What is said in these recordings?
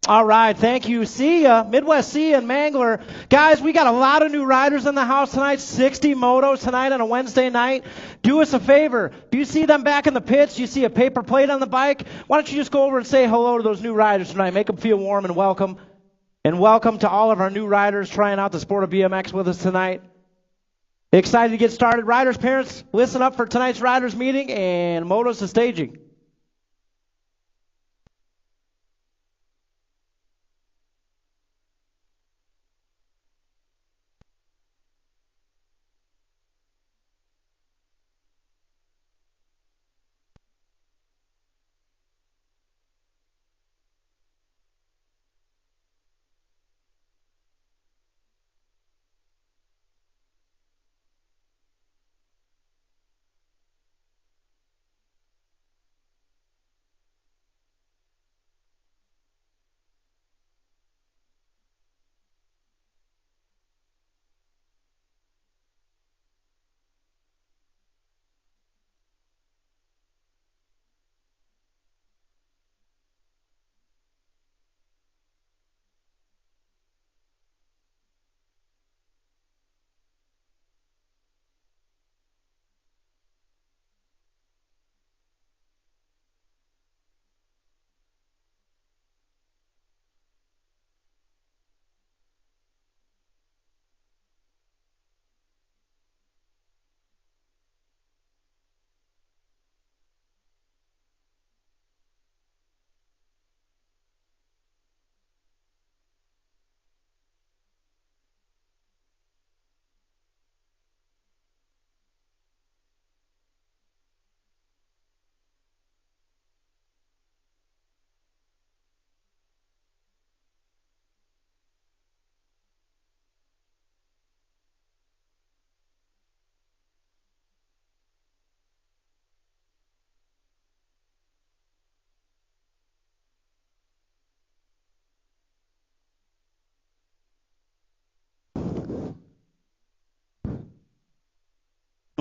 All right, thank you. See ya, Midwest See ya and Mangler. Guys, we got a lot of new riders in the house tonight, 60 motos tonight on a Wednesday night. Do us a favor. If you see them back in the pits, you see a paper plate on the bike, why don't you just go over and say hello to those new riders tonight. Make them feel warm and welcome. And welcome to all of our new riders trying out the sport of BMX with us tonight. Excited to get started. Riders, parents, listen up for tonight's riders meeting and motos to staging.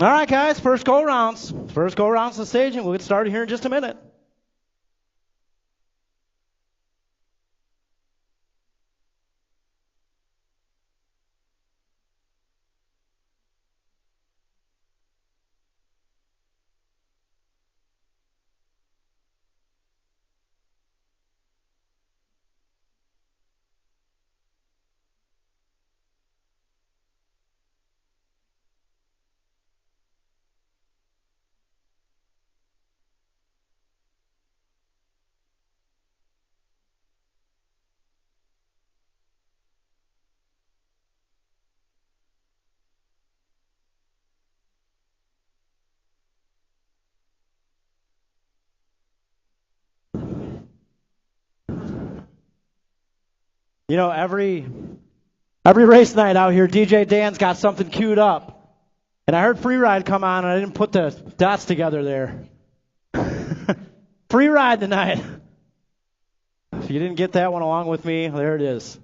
All right, guys, first go-rounds. First go-rounds to staging. We'll get started here in just a minute. You know, every race night out here, DJ Dan's got something queued up. And I heard Free Ride come on, and I didn't put the dots together there. Free Ride tonight. If you didn't get that one along with me, there it is.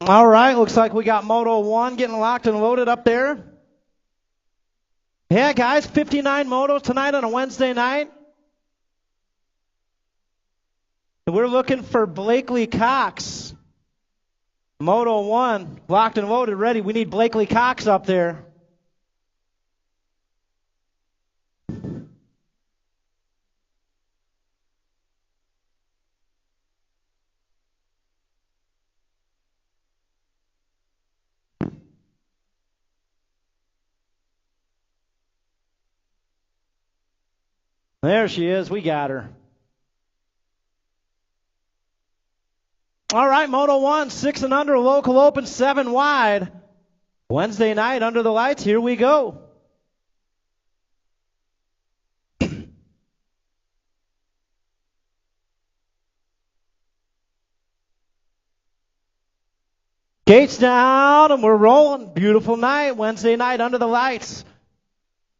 All right, looks like we got Moto 1 getting locked and loaded up there. Yeah, guys, 59 motos tonight on a Wednesday night. And we're looking for Blakely Cox. Moto 1, locked and loaded, ready. We need Blakely Cox up there. There she is. We got her. All right, Moto 1, 6 and under, local open, 7 wide. Wednesday night under the lights. Here we go. Gates down, and we're rolling. Beautiful night. Wednesday night under the lights.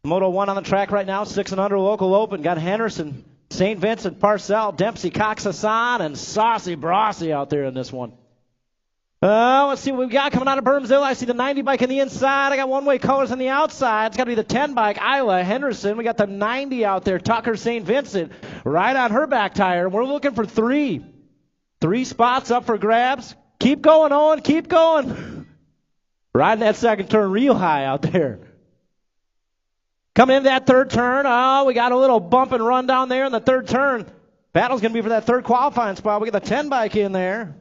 Moto 1 on the track right now, 6 and under, local open. Got Henderson St. Vincent, Parcell, Dempsey, Cox Hassan, and Saucy Brossy out there in this one. Let's see what we've got coming out of Bermzilla. I see the 90 bike on the inside. I got one-way colors on the outside. It's got to be the 10 bike, Isla Henderson. We got the 90 out there, Tucker St. Vincent, right on her back tire. We're looking for three. 3 spots up for grabs. Keep going, Owen. Keep going. Riding that second turn real high out there. Coming into that third turn. Oh, we got a little bump and run down there in the third turn. Battle's going to be for that third qualifying spot. We got the 10 bike in there.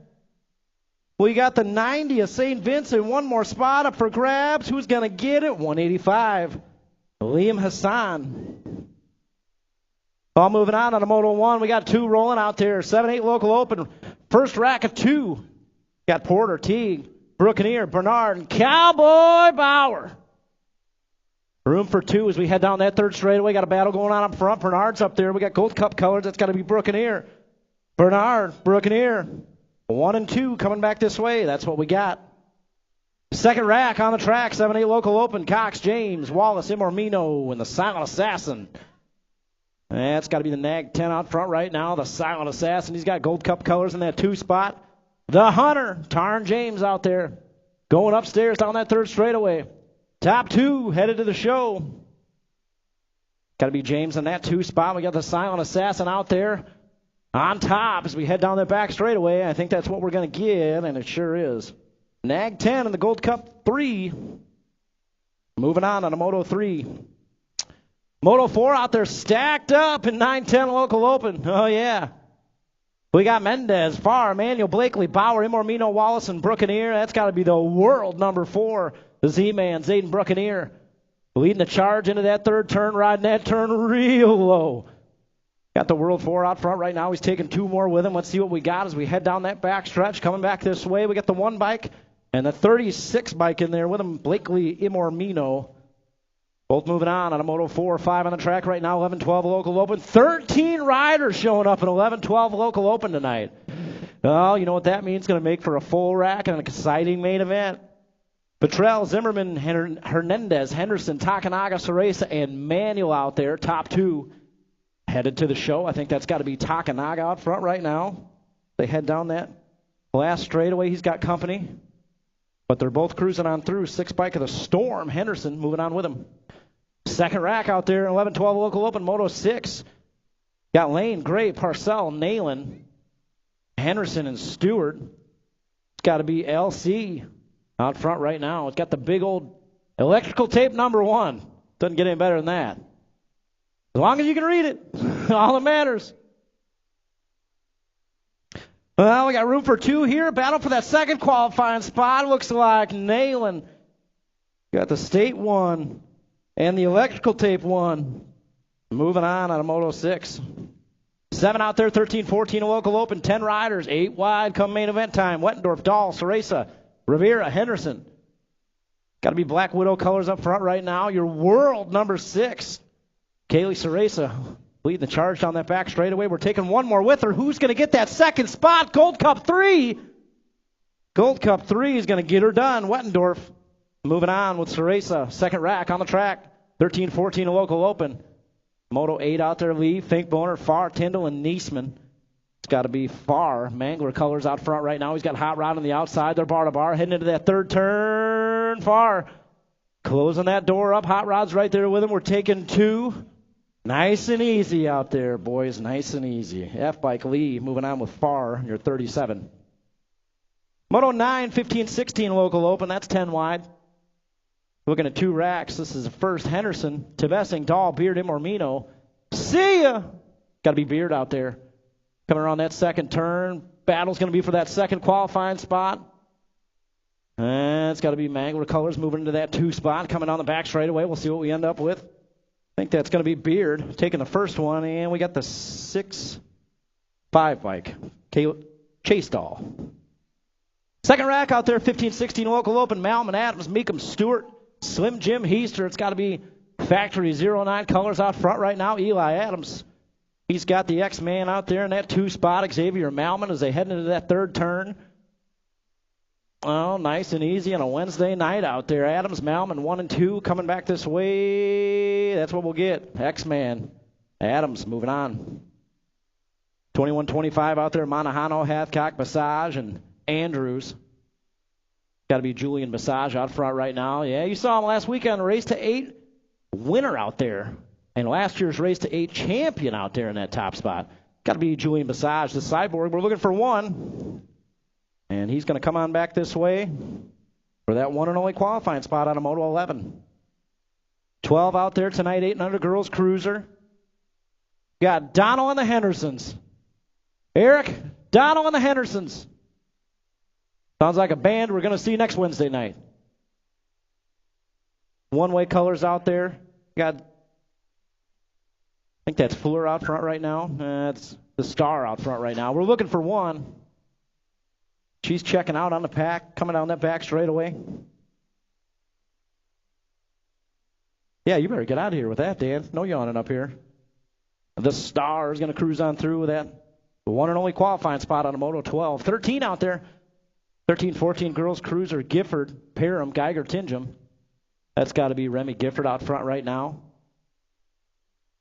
We got the 90 of St. Vincent. One more spot up for grabs. Who's going to get it? 185. Liam Hassan. All moving on a Moto 1. We got 2 rolling out there. 7-8 local open. First rack of 2. Got Porter, Teague, Brookanier, Bernard, and Cowboy Bauer. Room for 2 as we head down that third straightaway. Got a battle going on up front. Bernard's up there. We got Gold Cup colors. That's got to be Brookanier. Bernard, Brookanier. 1 and 2 coming back this way. That's what we got. Second rack on the track. 7-8 local open. Cox, James, Wallace, Imormino, and the Silent Assassin. That's got to be the Nag 10 out front right now. The Silent Assassin. He's got Gold Cup colors in that 2 spot. The Hunter, Tarn James out there. Going upstairs down that third straightaway. Top 2 headed to the show. Got to be James in that 2 spot. We got the Silent Assassin out there on top as we head down that back straightaway. I think that's what we're going to get, and it sure is. Nag 10 in the Gold Cup 3. Moving on to Moto 3. Moto 4 out there stacked up in 9-10 local open. Oh, yeah. We got Mendez, Farr, Emmanuel Blakely, Bauer, Imormino, Wallace, and Brookanier. That's got to be the world number 4. The Z-Man, Zayden Brookanier. Leading the charge into that third turn, riding that turn real low. Got the World 4 out front right now. He's taking 2 more with him. Let's see what we got as we head down that back stretch. Coming back this way, we got the 1 bike and the 36 bike in there with him, Blakely, Imormino. Both moving on a Moto 4 or 5 on the track right now. 11-12 local open. 13 riders showing up in 11-12 local open tonight. Well, you know what that means? It's going to make for a full rack and an exciting main event. Petrel, Zimmerman, Hernandez, Henderson, Takanaga, Ceresa, and Manuel out there. Top 2 headed to the show. I think that's got to be Takanaga out front right now. They head down that last straightaway. He's got company. But they're both cruising on through. 6 bike of the Storm. Henderson moving on with him. Second rack out there, 11-12 local open, Moto 6. Got Lane, Gray, Parcell, Nayland, Henderson, and Stewart. It's got to be LC out front right now. It's got the big old electrical tape number 1. Doesn't get any better than that. As long as you can read it, all that matters. Well, we got room for 2 here. Battle for that second qualifying spot. Looks like Nayland. Got the state 1. And the electrical tape 1. Moving on a Moto 6. 7 out there, 13-14 a local open. 10 riders, 8 wide come main event time. Wettendorf, Dahl, Ceresa, Rivera, Henderson. Got to be Black Widow colors up front right now. Your world number 6. Kaylee Ceresa leading the charge down that back straightaway. We're taking 1 more with her. Who's going to get that second spot? Gold Cup 3. Gold Cup 3 is going to get her done. Wettendorf. Moving on with Ceresa, second rack on the track. 13-14 a local open. Moto 8 out there, Lee, Finkboner, Farr, Tyndall, and Niesman. It's got to be Farr. Mangler colors out front right now. He's got Hot Rod on the outside. They're bar to bar. Heading into that third turn. Farr closing that door up. Hot Rod's right there with him. We're taking 2. Nice and easy out there, boys. Nice and easy. F-Bike Lee moving on with Farr, your 37. Moto 9, 15-16 local open. That's 10 wide. Looking at 2 racks. This is the first Henderson, Tevessing, Dahl, Beard, Imormino. See ya! Got to be Beard out there. Coming around that second turn. Battle's going to be for that second qualifying spot. And it's got to be Mangler colors moving into that 2 spot. Coming on the back straightaway. We'll see what we end up with. I think that's going to be Beard taking the first one. And we got the 6-5 bike. Chase Dahl. Second rack out there, 15-16 local open. Malman, Adams, Meekum, Stewart, Slim Jim, Heister. It's got to be Factory 09 colors out front right now. Eli Adams. He's got the X-Man out there in that 2 spot. Xavier Malman as they head into that third turn. Oh, nice and easy on a Wednesday night out there. Adams, Malman, 1 and 2 coming back this way. That's what we'll get. X-Man. Adams moving on. 21-25 out there, Monahano, Hathcock, Massage, and Andrews. Got to be Julian Massage out front right now. Yeah, you saw him last weekend, race to 8 winner out there. And last year's race to 8 champion out there in that top spot. Got to be Julian Massage. The sideboard, we're looking for 1. And he's going to come on back this way for that one and only qualifying spot on a Moto 11. 12 out there tonight, 800 girls cruiser. Got Donald and the Hendersons. Eric, Donald and the Hendersons. Sounds like a band we're going to see next Wednesday night. One-way colors out there. Got, I think that's Fleur out front right now. That's the Star out front right now. We're looking for 1. She's checking out on the pack, coming down that back straight away. Yeah, you better get out of here with that, Dan. No yawning up here. The Star is going to cruise on through with that one and only qualifying spot on a Moto 12. 13 out there. 13-14 girls cruiser, Gifford, Parham, Geiger, Tingham. That's got to be Remy Gifford out front right now.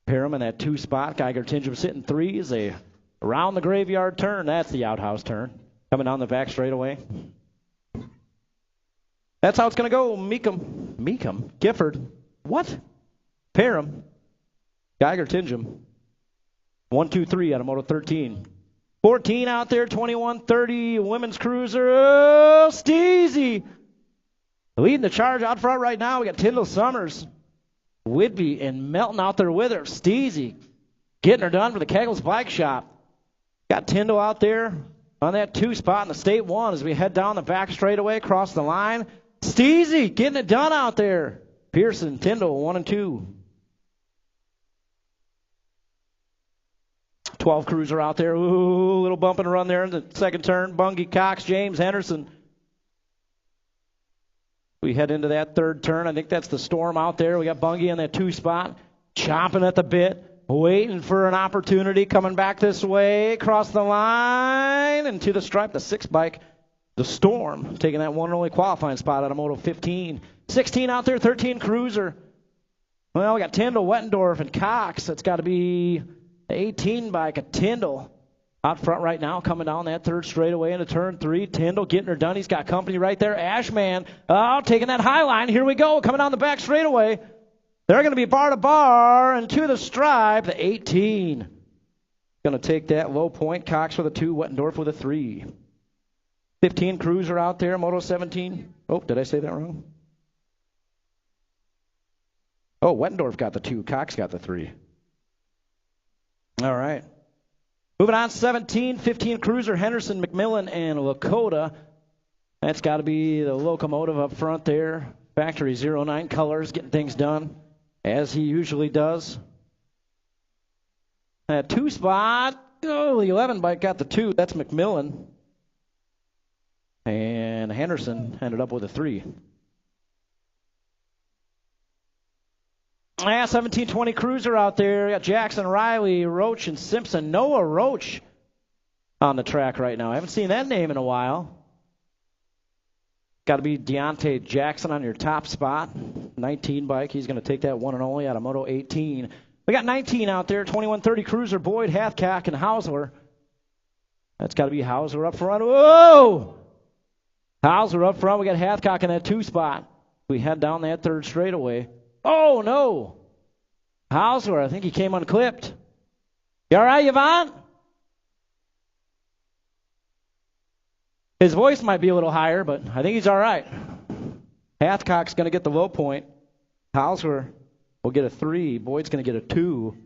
Parham in that 2 spot. Geiger, Tingham sitting 3 as they around the graveyard turn. That's the outhouse turn. Coming down the back straight away. That's how it's going to go. Meekum, Gifford. What? Parham, Geiger, Tingham. 1, 2, 3 on a Moto 13. 14 out there, 21-30 women's cruiser. Oh, Steezy. Leading the charge out front right now. We got Tyndall Summers, Whidbey, and Melton out there with her. Steezy getting her done for the Kegels Bike Shop. Got Tyndall out there on that 2 spot in the State 1 as we head down the back straightaway across the line. Steezy getting it done out there. Pearson, Tyndall, 1 and 2. 12 cruiser out there. Ooh, little bump and run there in the second turn. Bungie, Cox, James, Henderson. We head into that third turn. I think that's the Storm out there. We got Bungie in that 2 spot, chomping at the bit, waiting for an opportunity, coming back this way, across the line, and to the stripe, the 6 bike, the Storm, taking that one and only qualifying spot out of Moto 15. 16 out there, 13 cruiser. Well, we got Tyndall, Wettendorf, and Cox. That's got to be the 18 bike of Tyndall out front right now, coming down that third straightaway into turn 3. Tyndall getting her done. He's got company right there. Ashman, taking that high line. Here we go, coming down the back straightaway. They're going to be bar to bar and to the stripe, the 18. Going to take that low point. Cox with a 2, Wettendorf with a 3. 15 cruiser out there, Moto 17. Oh, did I say that wrong? Oh, Wettendorf got the 2. Cox got the 3. All right. Moving on, 17, 15 cruiser, Henderson, McMillan, and Lakota. That's got to be the locomotive up front there. Factory 09 colors, getting things done as he usually does. That 2 spot, oh, the 11 bike got the 2. That's McMillan. And Henderson ended up with a 3. 17-20 cruiser out there. Got Jackson, Riley, Roach, and Simpson. Noah Roach on the track right now. I haven't seen that name in a while. Got to be Deontay Jackson on your top spot. 19 bike. He's going to take that one and only out of Moto 18. We got 19 out there. 21-30 cruiser. Boyd, Hathcock, and Hausler. That's got to be Hausler up front. Whoa! Hausler up front. We got Hathcock in that 2 spot. We head down that third straightaway. Oh, no. Hausler, I think he came unclipped. You all right, Yvonne? His voice might be a little higher, but I think he's all right. Hathcock's going to get the low point. Hausler will get a 3. Boyd's going to get a 2.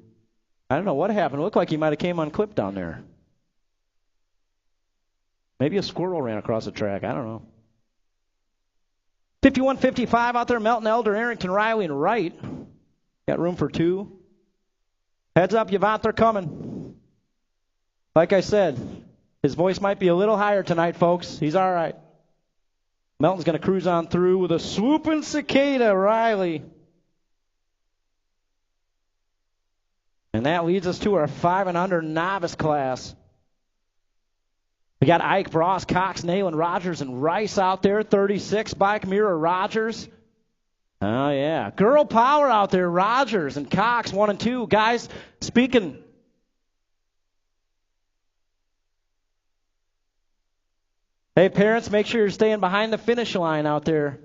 I don't know what happened. It looked like he might have came unclipped down there. Maybe a squirrel ran across the track. I don't know. 51-55 out there, Melton, Elder, Arrington, Riley, and Wright. Got room for 2. Heads up, Yvonne, they're coming. Like I said, his voice might be a little higher tonight, folks. He's all right. Melton's going to cruise on through with a swooping cicada, Riley. And that leads us to our 5 and under novice class. We got Ike, Bross, Cox, Nayland, Rogers, and Rice out there. 36 bike, Mira Rogers. Oh, yeah. Girl power out there. Rogers and Cox, 1 and 2. Guys, speaking Hey, parents, make sure you're staying behind the finish line out there.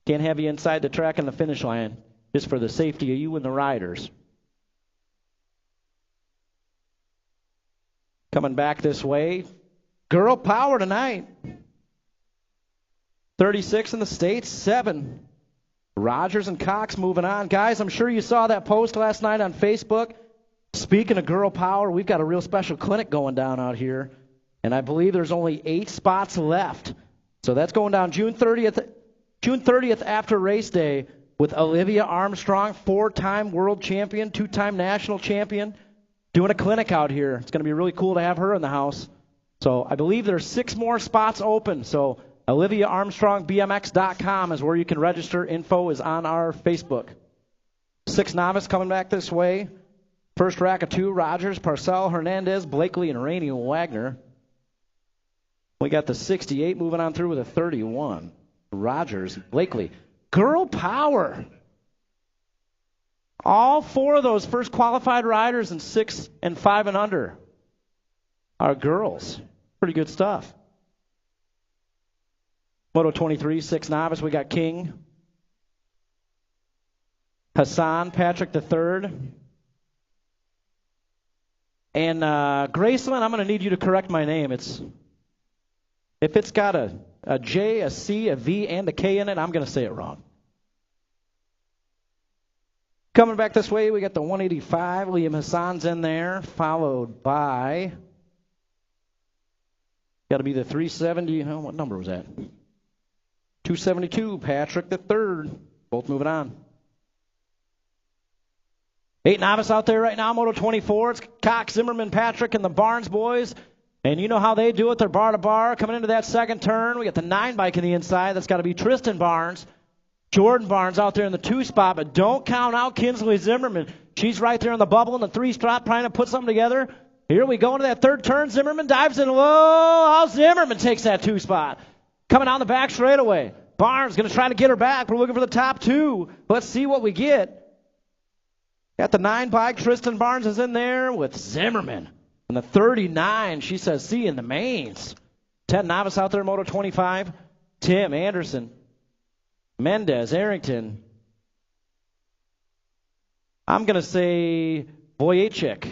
Can't have you inside the track and the finish line, just for the safety of you and the riders. Coming back this way, girl power tonight. 36 in the States, 7. Rogers and Cox moving on. Guys, I'm sure you saw that post last night on Facebook. Speaking of girl power, we've got a real special clinic going down out here. And I believe there's only 8 spots left. So that's going down June 30th after race day with Olivia Armstrong, 4-time world champion, 2-time national champion, doing a clinic out here. It's going to be really cool to have her in the house. So I believe there's 6 more spots open. So OliviaArmstrongBMX.com is where you can register. Info is on our Facebook. 6 novice coming back this way. First rack of 2, Rogers, Parcell, Hernandez, Blakely, and Rainey Wagner. We got the 68 moving on through with a 31. Rogers, Blakely. Girl power. All 4 of those first qualified riders in 6 and 5 and under are girls. Pretty good stuff. Moto 23, 6 novice. We got King, Hassan, Patrick III. And Graceland, I'm going to need you to correct my name. If it's got a J, a C, a V, and a K in it, I'm going to say it wrong. Coming back this way, we got the 185. Liam Hassan's in there, followed by, got to be the 370. Oh, what number was that? 272, Patrick III. Both moving on. 8 novice out there right now, Moto 24. It's Cox, Zimmerman, Patrick, and the Barnes boys. And you know how they do it. They're bar to bar. Coming into that second turn, we got the 9 bike in the inside. That's got to be Tristan Barnes. Jordan Barnes out there in the 2 spot, but don't count out Kinsley Zimmerman. She's right there in the bubble in the 3 spot, trying to put something together. Here we go into that third turn. Zimmerman dives in low. Oh, Zimmerman takes that 2 spot. Coming down the back straightaway. Barnes going to try to get her back. We're looking for the top 2. Let's see what we get. Got the 9 bike. Tristan Barnes is in there with Zimmerman. And the 39, she says, see in the mains. 10 novice out there, Moto 25. Tim Anderson. Mendez, Arrington. I'm going to say Voyachik.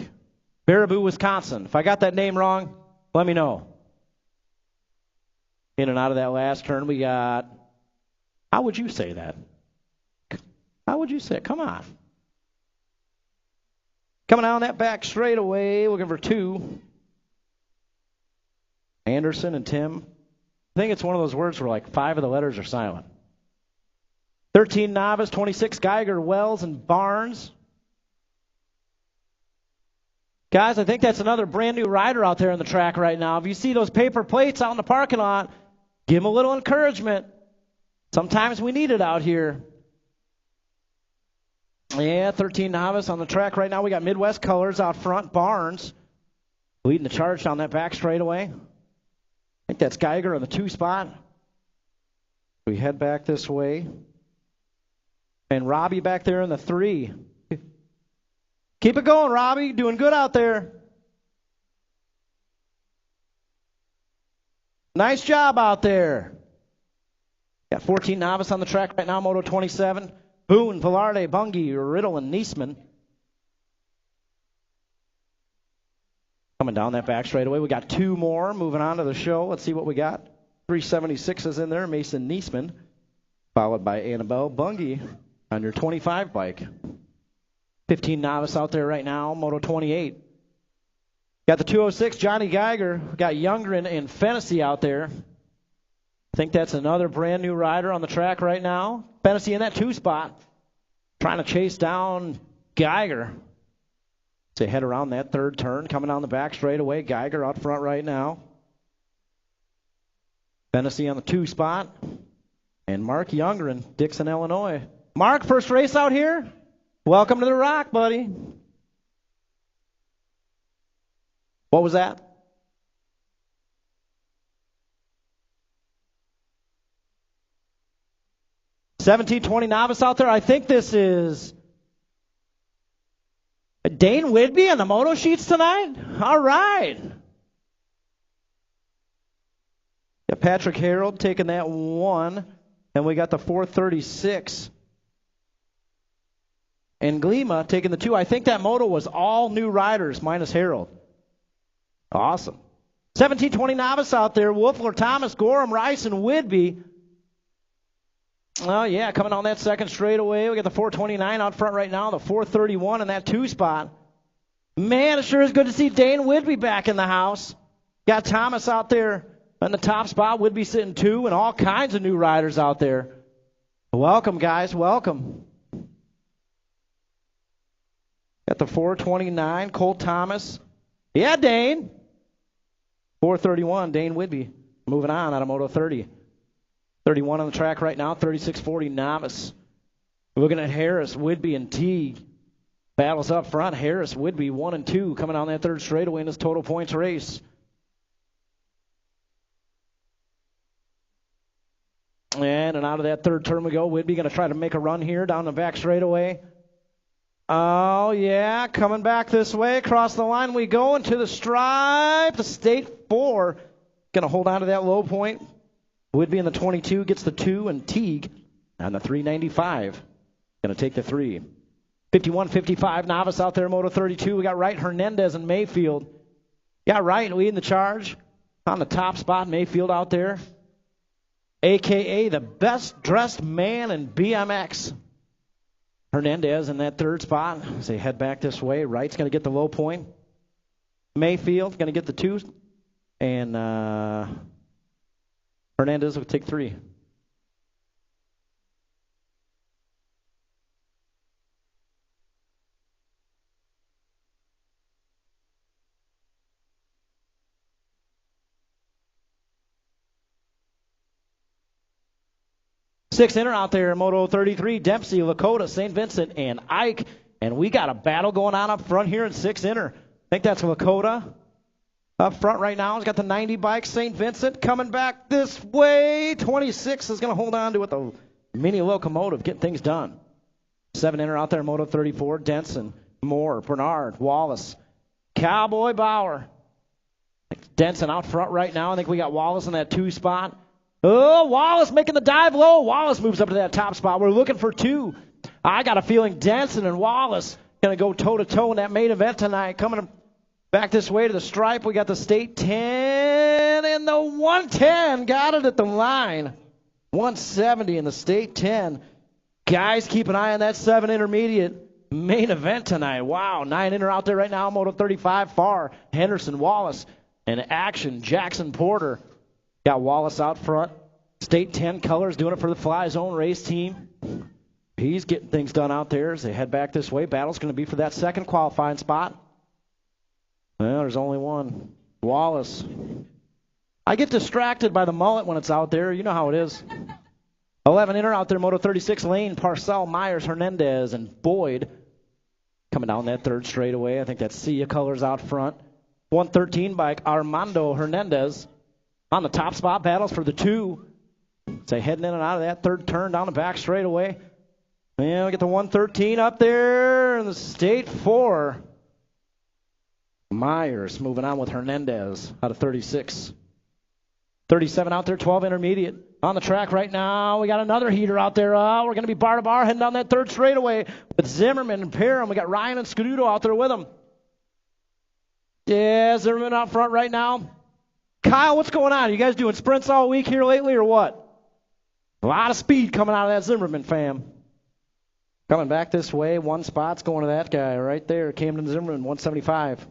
Baraboo, Wisconsin. If I got that name wrong, let me know. In and out of that last turn, we got, how would you say that? How would you say it? Come on. Coming down that back straightaway, looking for 2. Anderson and Tim. I think it's one of those words where like 5 of the letters are silent. 13 novice, 26 Geiger, Wells, and Barnes. Guys, I think that's another brand new rider out there on the track right now. If you see those paper plates out in the parking lot, give them a little encouragement. Sometimes we need it out here. Yeah, 13 novice on the track right now. We got Midwest colors out front. Barnes leading the charge down that back straightaway. I think that's Geiger on the 2 spot. We head back this way. And Robbie back there in the 3. Keep it going, Robbie. Doing good out there. Nice job out there. Got 14 novice on the track right now, Moto 27. Boone, Velarde, Bungie, Riddle, and Niesman. Coming down that back straightaway. We got 2 more moving on to the show. Let's see what we got. 376 is in there, Mason Niesman. Followed by Annabelle Bungie on your 25 bike. 15 novice out there right now, Moto 28. Got the 206, Johnny Geiger. We got Youngren and Fennessy out there. I think that's another brand new rider on the track right now. Fennessy in that 2 spot, trying to chase down Geiger. They head around that third turn, coming down the back straightaway. Geiger out front right now. Fennessy on the 2 spot. And Mark Youngren, Dixon, Illinois. Mark, first race out here? Welcome to the Rock, buddy. What was that? 1720 novice out there. I think this is Dane Whidbey on the moto sheets tonight. All right. Got Patrick Harold taking that 1. And we got the 436. And Glima taking the 2. I think that moto was all new riders minus Harold. Awesome. 1720 novice out there. Wolfler, Thomas, Gorham, Rice, and Whidbey. Oh, yeah, coming on that second straightaway. We got the 429 out front right now, the 431 in that 2 spot. Man, it sure is good to see Dane Whidbey back in the house. Got Thomas out there in the top spot. Whidbey sitting 2, and all kinds of new riders out there. Welcome, guys. Welcome. Got the 429, Colt Thomas. Yeah, Dane. 431, Dane Whidbey. Moving on out of Moto 30. 31 on the track right now, 3640 novice. Looking at Harris, Whidbey, and Teague. Battles up front. Harris, Whidbey, 1 and 2, coming on that third straightaway in this total points race. And out of that third turn we go. Whidbey going to try to make a run here down the back straightaway. Oh, yeah, coming back this way. Across the line we go into the stripe. The State 4 going to hold on to that low point. Whidbey in the 22 gets the 2, and Teague on the 395 going to take the 3. 51-55 novice out there, Moto 32. We got Wright, Hernandez, and Mayfield. Got Wright leading the charge on the top spot. Mayfield out there, a.k.a. the best-dressed man in BMX. Hernandez in that third spot as they head back this way. Wright's going to get the low point. Mayfield going to get the 2. And Hernandez will take 3. Six inner out there, Moto 33, Dempsey, Lakota, St. Vincent, and Ike. And we got a battle going on up front here in 6 inner. I think that's Lakota up front right now. He's got the 90 bike. St. Vincent coming back this way. 26 is going to hold on to it. The mini locomotive, getting things done. 7 inner out there, Moto 34, Denson, Moore, Bernard, Wallace, Cowboy Bauer. Denson out front right now. I think we got Wallace in that 2 spot. Oh, Wallace making the dive low. Wallace moves up to that top spot. We're looking for 2. I got a feeling Denson and Wallace going to go toe-to-toe in that main event tonight. Coming back this way to the stripe, we got the State 10 and the 110. Got it at the line. 170 in the State 10. Guys, keep an eye on that 7 intermediate main event tonight. Wow, 9 inner out there right now. Moto 35, Farr, Henderson, Wallace, and Action, Jackson Porter. Got Wallace out front. State 10 colors doing it for the Fly Zone race team. He's getting things done out there as they head back this way. Battle's going to be for that second qualifying spot. Well, there's only one. Wallace. I get distracted by the mullet when it's out there. You know how it is. 11 inner out there, Moto 36, Lane, Parcell, Myers, Hernandez, and Boyd. Coming down that third straightaway. I think that's Sia colors out front. 113 bike, Armando Hernandez. On the top spot, battles for the 2. So heading in and out of that third turn down the back straightaway. And we get the 113 up there in the State 4. Myers moving on with Hernandez out of 36. 37 out there, 12 intermediate. On the track right now, we got another heater out there. We're going to be bar to bar heading down that third straightaway with Zimmerman and Parham. We got Ryan and Scuduto out there with them. Yeah, Zimmerman out front right now. Kyle, what's going on? You guys doing sprints all week here lately or what? A lot of speed coming out of that Zimmerman fam. Coming back this way, 1 spot's going to that guy right there, Camden Zimmerman, 175.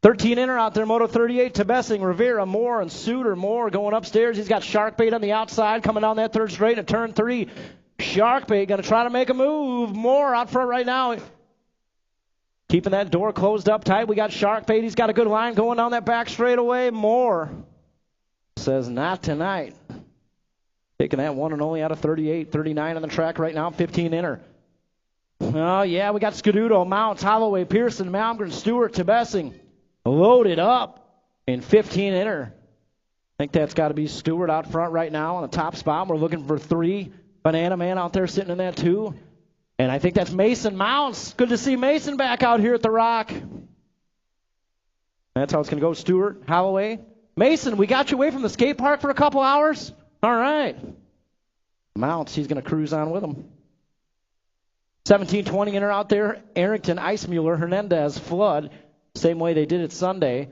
13 inner out there, Moto 38, Tebessing, Rivera, Moore, and Suter. Moore going upstairs. He's got Sharkbait on the outside, coming down that third straight at turn 3. Sharkbait going to try to make a move. Moore out front right now. Keeping that door closed up tight. We got Sharkbait. He's got a good line going down that back straightaway. Moore says not tonight. Taking that one and only out of 38. 39 on the track right now. 15 inner. Oh, yeah, we got Scuduto, Mounts, Holloway, Pearson, Malmgren, Stewart, Tebessing. Loaded up in 15 inner. I think that's got to be Stewart out front right now on the top spot. We're looking for 3. Banana Man out there sitting in that 2. And I think that's Mason Mounts. Good to see Mason back out here at the Rock. That's how it's going to go. Stewart, Holloway, Mason, we got you away from the skate park for a couple hours? All right. Mounts, he's going to cruise on with them. 1720 enter out there. Arrington, Icemuller, Hernandez, Flood. Same way they did it Sunday.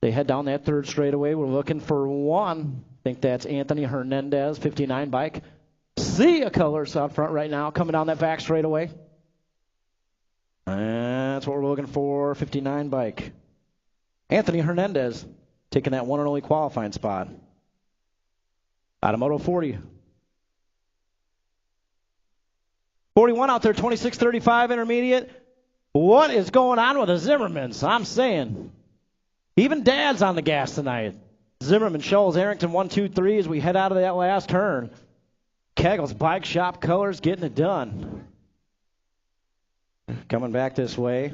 They head down that third straightaway. We're looking for one. I think that's Anthony Hernandez, 59 bike. Sia colors out front right now, coming down that back straightaway. That's what we're looking for, 59 bike. Anthony Hernandez taking that one and only qualifying spot. Out of Moto 40. 41 out there, 26:35 intermediate. What is going on with the Zimmermans? I'm saying. Even Dad's on the gas tonight. Zimmerman, Scholes, Arrington, 1, 2, 3 as we head out of that last turn. Keggles, Bike Shop Colors getting it done. Coming back this way.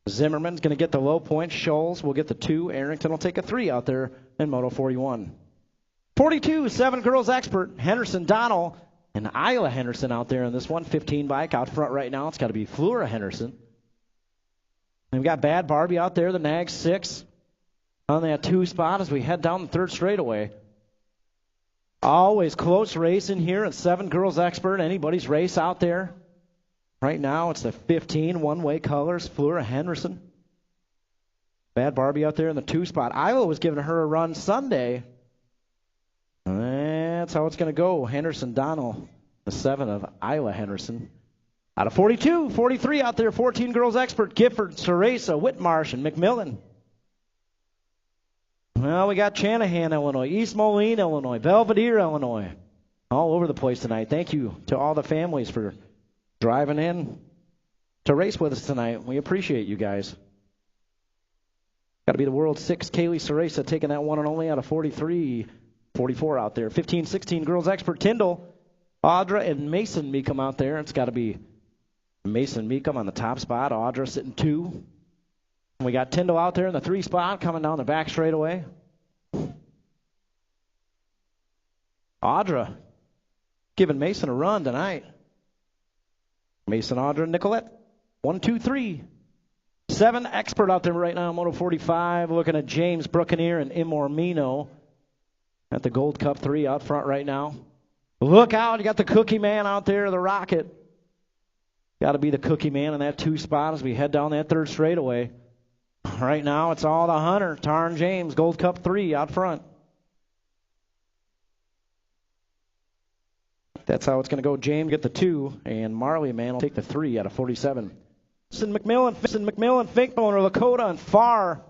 Zimmerman's going to get the low point. Scholes will get the 2. Arrington will take a 3 out there in Moto 41. 42, 7 girls expert. Henderson, Donnell, and Isla Henderson out there in this one. 15 bike out front right now. It's got to be Flora Henderson. And we've got Bad Barbie out there, the Nag 6 on that 2 spot as we head down the third straightaway. Always close race in here, and 7 girls expert. Anybody's race out there. Right now, it's the 15 one-way colors, Flora Henderson. Bad Barbie out there in the 2 spot. Isla was giving her a run Sunday. That's how it's going to go. Henderson, Donnell, the 7 of Isla Henderson. Out of 42, 43 out there, 14 girls expert. Gifford, Ceresa, Whitmarsh, and McMillan. Well, we got Chanahan, Illinois, East Moline, Illinois, Belvedere, Illinois. All over the place tonight. Thank you to all the families for driving in to race with us tonight. We appreciate you guys. Got to be the world 6, Kaylee Ceresa taking that one and only out of 43, 44 out there. 15, 16 girls expert. Tyndall, Audra, and Mason Meekum out there. It's got to be Mason Meekum on the top spot. Audra sitting 2. We got Tyndall out there in the 3 spot coming down the back straightaway. Audra giving Mason a run tonight. Mason, Audra, Nicolette. 1, 2, 3. 7 expert out there right now in Moto 45. Looking at James Bruccaneer and Imormino at the Gold Cup 3 out front right now. Look out. You got the Cookie Man out there, the Rocket. Got to be the Cookie Man in that 2 spot as we head down that third straightaway. Right now, it's all the Hunter, Tarn James, Gold Cup 3 out front. That's how it's going to go. James get the 2, and Marley Man will take the 3 out of 47. McMillan, Finkbone, Lakota, and Farr.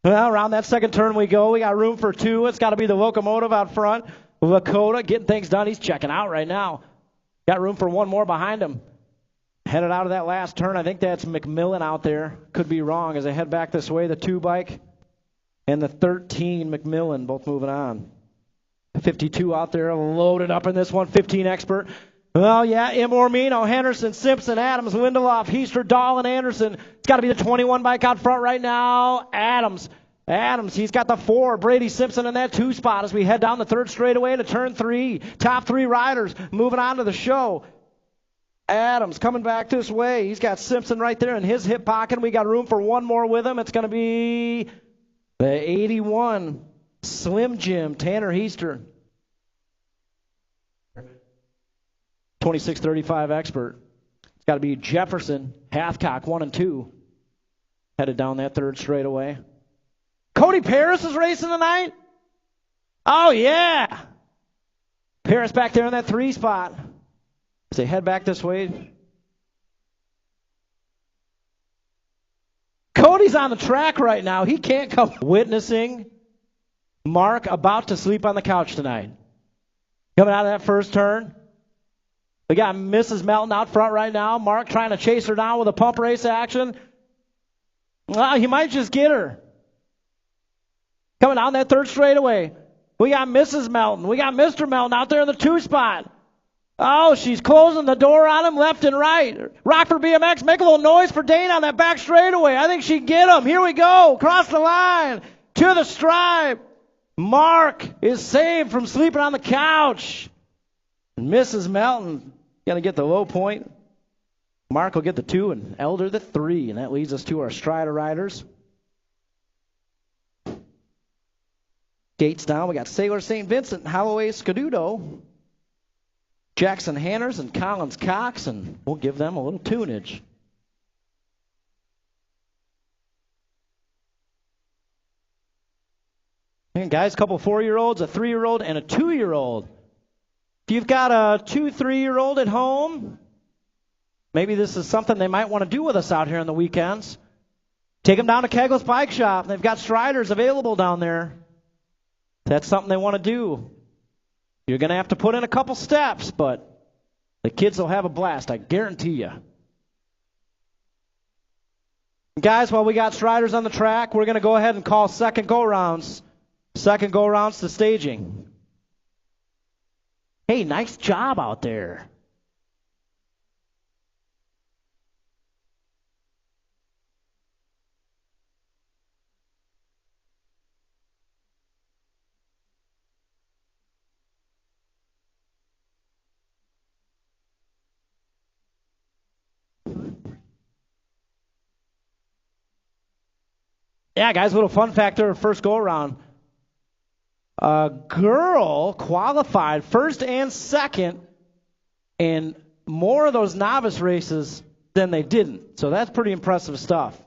Well, around that second turn we go. We got room for 2. It's got to be the Locomotive out front. Lakota getting things done. He's checking out right now. Got room for 1 more behind him. Headed out of that last turn. I think that's McMillan out there. Could be wrong as they head back this way. The 2 bike and the 13 McMillan both moving on. 52 out there loaded up in this one. 15 expert. Well, yeah, Imormino, Henderson, Simpson, Adams, Lindelof, Heister, Dahl, and Anderson. It's got to be the 21 bike out front right now. Adams, he's got the 4. Brady Simpson in that 2 spot as we head down the third straightaway to turn 3. Top 3 riders moving on to the show. Adams coming back this way. He's got Simpson right there in his hip pocket. We got room for 1 more with him. It's going to be the 81 Slim Jim, Tanner Heister. 26:35 expert. It's got to be Jefferson, Hathcock, 1 and 2. Headed down that third straightaway. Cody Paris is racing tonight? Oh, yeah. Paris back there in that 3 spot. As they head back this way. Cody's on the track right now. He can't come. Witnessing Mark about to sleep on the couch tonight. Coming out of that first turn. We got Mrs. Melton out front right now. Mark trying to chase her down with a pump race action. Well, he might just get her. Coming down that third straightaway. We got Mrs. Melton. We got Mr. Melton out there in the 2 spot. Oh, she's closing the door on him left and right. Rockford BMX, make a little noise for Dana on that back straightaway. I think she'd get him. Here we go. Across the line. To the stripe. Mark is saved from sleeping on the couch. And Mrs. Melton going to get the low point. Mark will get the 2 and Elder the 3. And that leads us to our Strider riders. Gates down. We got Sailor St. Vincent, Holloway Scadudo, Jackson Hanners, and Collins Cox. And we'll give them a little tunage. And guys, a couple 4-year-olds, a 3-year-old, and a 2-year-old. If you've got a 2, 3-year-old at home, maybe this is something they might want to do with us out here on the weekends. Take them down to Kegels Bike Shop. They've got Striders available down there. If that's something they want to do. You're going to have to put in a couple steps, but the kids will have a blast, I guarantee you. Guys, while we got Striders on the track, we're going to go ahead and call second go-rounds. Second go-rounds to staging. Hey, nice job out there. Yeah, guys, a little fun factor, first go-around. A girl qualified first and second in more of those novice races than they didn't. So that's pretty impressive stuff.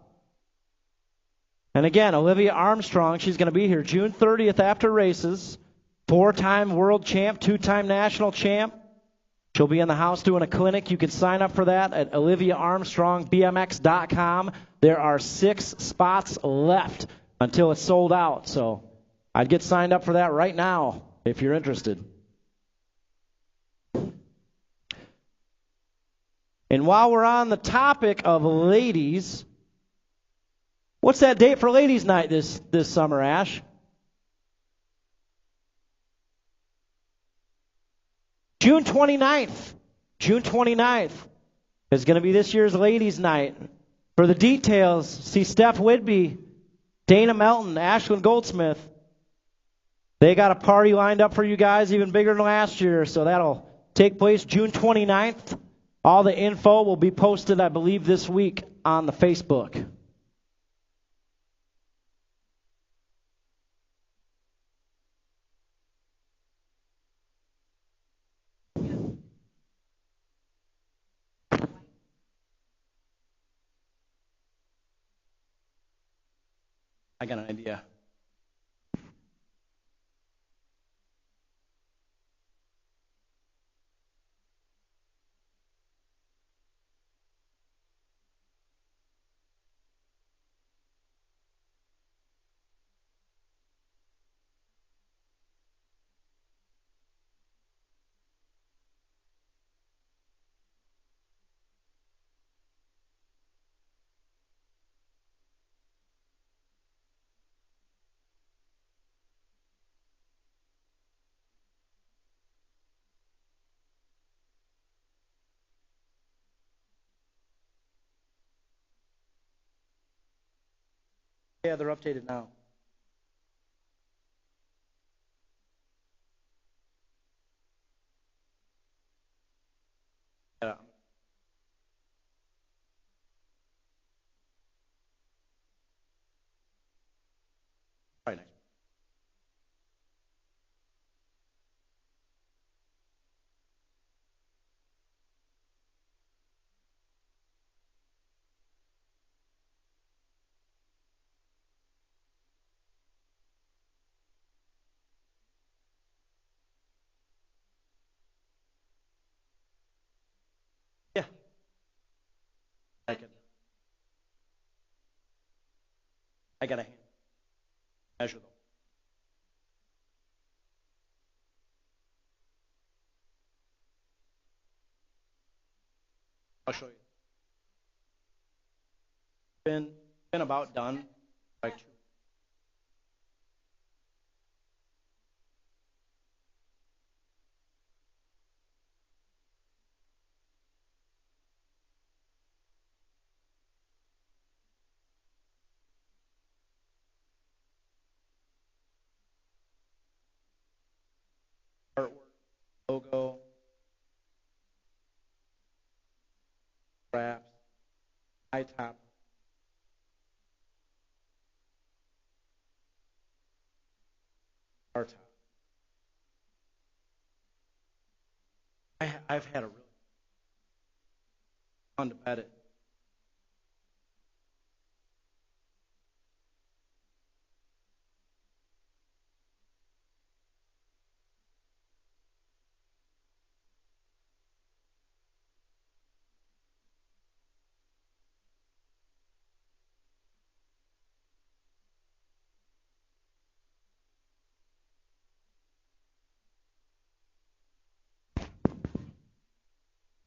And again, Olivia Armstrong, she's going to be here June 30th after races. 4-time world champ, 2-time national champ. She'll be in the house doing a clinic. You can sign up for that at OliviaArmstrongBMX.com. There are 6 spots left until it's sold out. So I'd get signed up for that right now if you're interested. And while we're on the topic of ladies, what's that date for ladies' night this summer, Ash? June 29th. June 29th is going to be this year's ladies' night. For the details, see Steph Whidbey, Dana Melton, Ashlyn Goldsmith. They got a party lined up for you guys even bigger than last year, so that'll take place June 29th. All the info will be posted, I believe, this week on the Facebook. I got an idea. Yeah, they're updated now. Yeah. Right next. Yeah. I can. I got a hand. Measure them. I'll show you. Been about done. Right. logo, wraps, high top. Our top. I've had a really fun to bet it.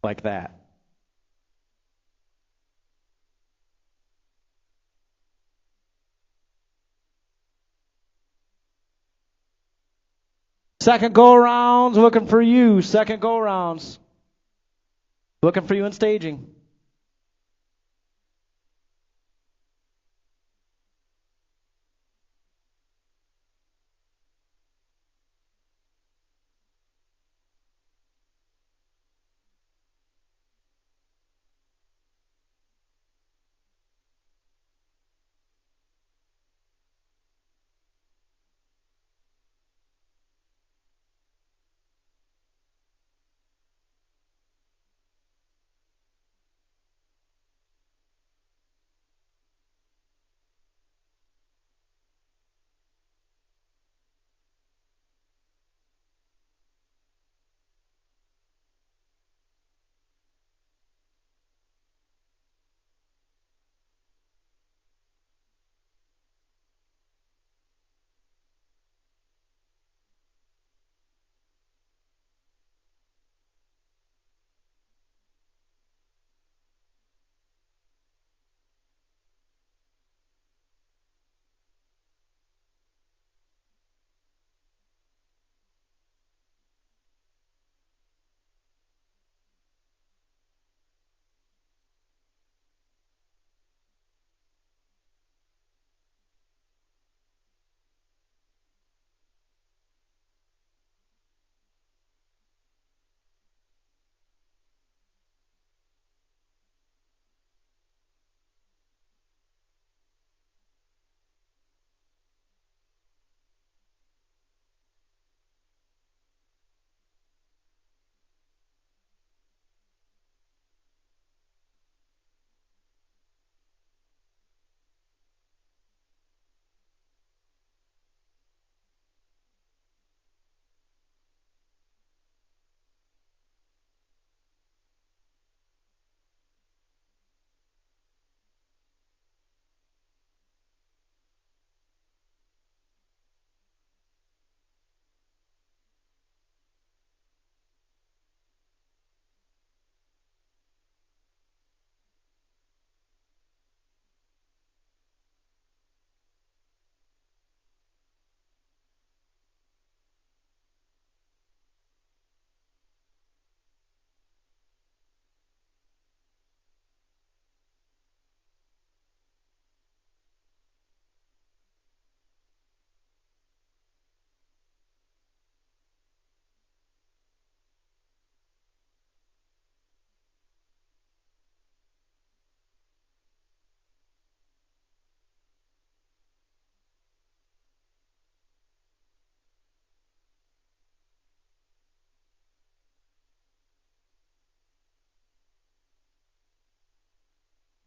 Like that. Second go-arounds, looking for you. Second go-arounds. Looking for you in staging.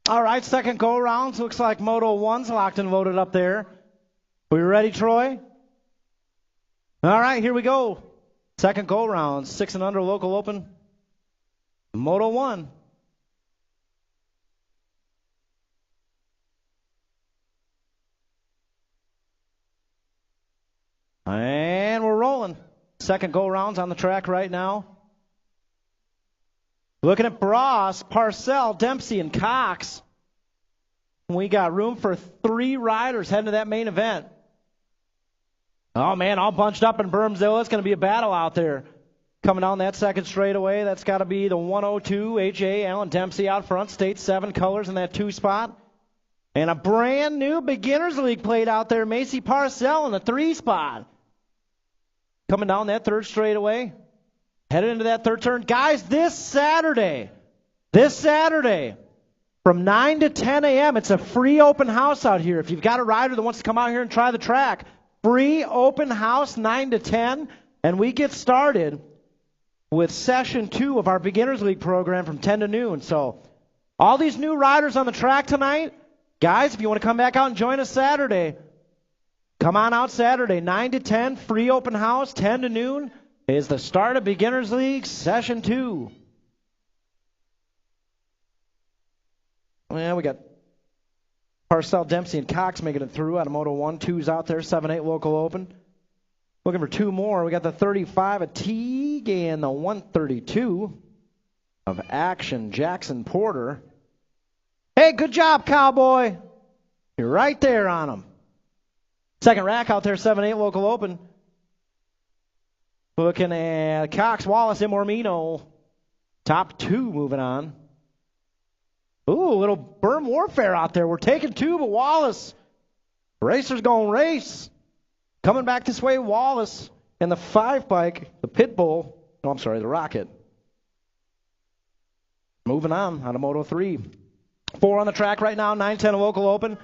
All right, second go-arounds. Looks like Moto 1's locked and loaded up there. We ready, Troy? All right, here we go. Second go-around, 6 and under local open. Moto 1. And we're rolling. Second go-arounds on the track right now. Looking at Bross, Parcell, Dempsey, and Cox. We got room for 3 riders heading to that main event. Oh, man, all bunched up in Bermzilla. It's going to be a battle out there. Coming down that second straightaway, that's got to be the 102, H.A. Allen Dempsey out front, State 7 colors in that 2 spot. And a brand new Beginners League plate out there, Macy Parcell in the 3 spot. Coming down that third straightaway. Headed into that third turn. Guys, this Saturday, from 9 to 10 a.m., it's a free open house out here. If you've got a rider that wants to come out here and try the track, free open house, 9 to 10, and we get started with Session 2 of our Beginners League program from 10 to noon. So all these new riders on the track tonight, guys, if you want to come back out and join us Saturday, come on out Saturday, 9 to 10, free open house, 10 to noon is the start of Beginners League Session 2. Well, we got Parcell, Dempsey, and Cox making it through out of Moto 1. 2's out there, 7-8 local open. Looking for 2 more. We got the 35 of Teague and the 132 of Action, Jackson Porter. Hey, good job, Cowboy. You're right there on him. Second rack out there, 7-8 local open. Looking at Cox, Wallace, Imormino. Top 2 moving on. Ooh, a little berm warfare out there. We're taking 2, but Wallace. Racer's going race. Coming back this way, Wallace. And the 5 bike, the Pitbull. Oh, I'm sorry, the Rocket. Moving on out of Moto 3. 4 on the track right now, 9-10 local open.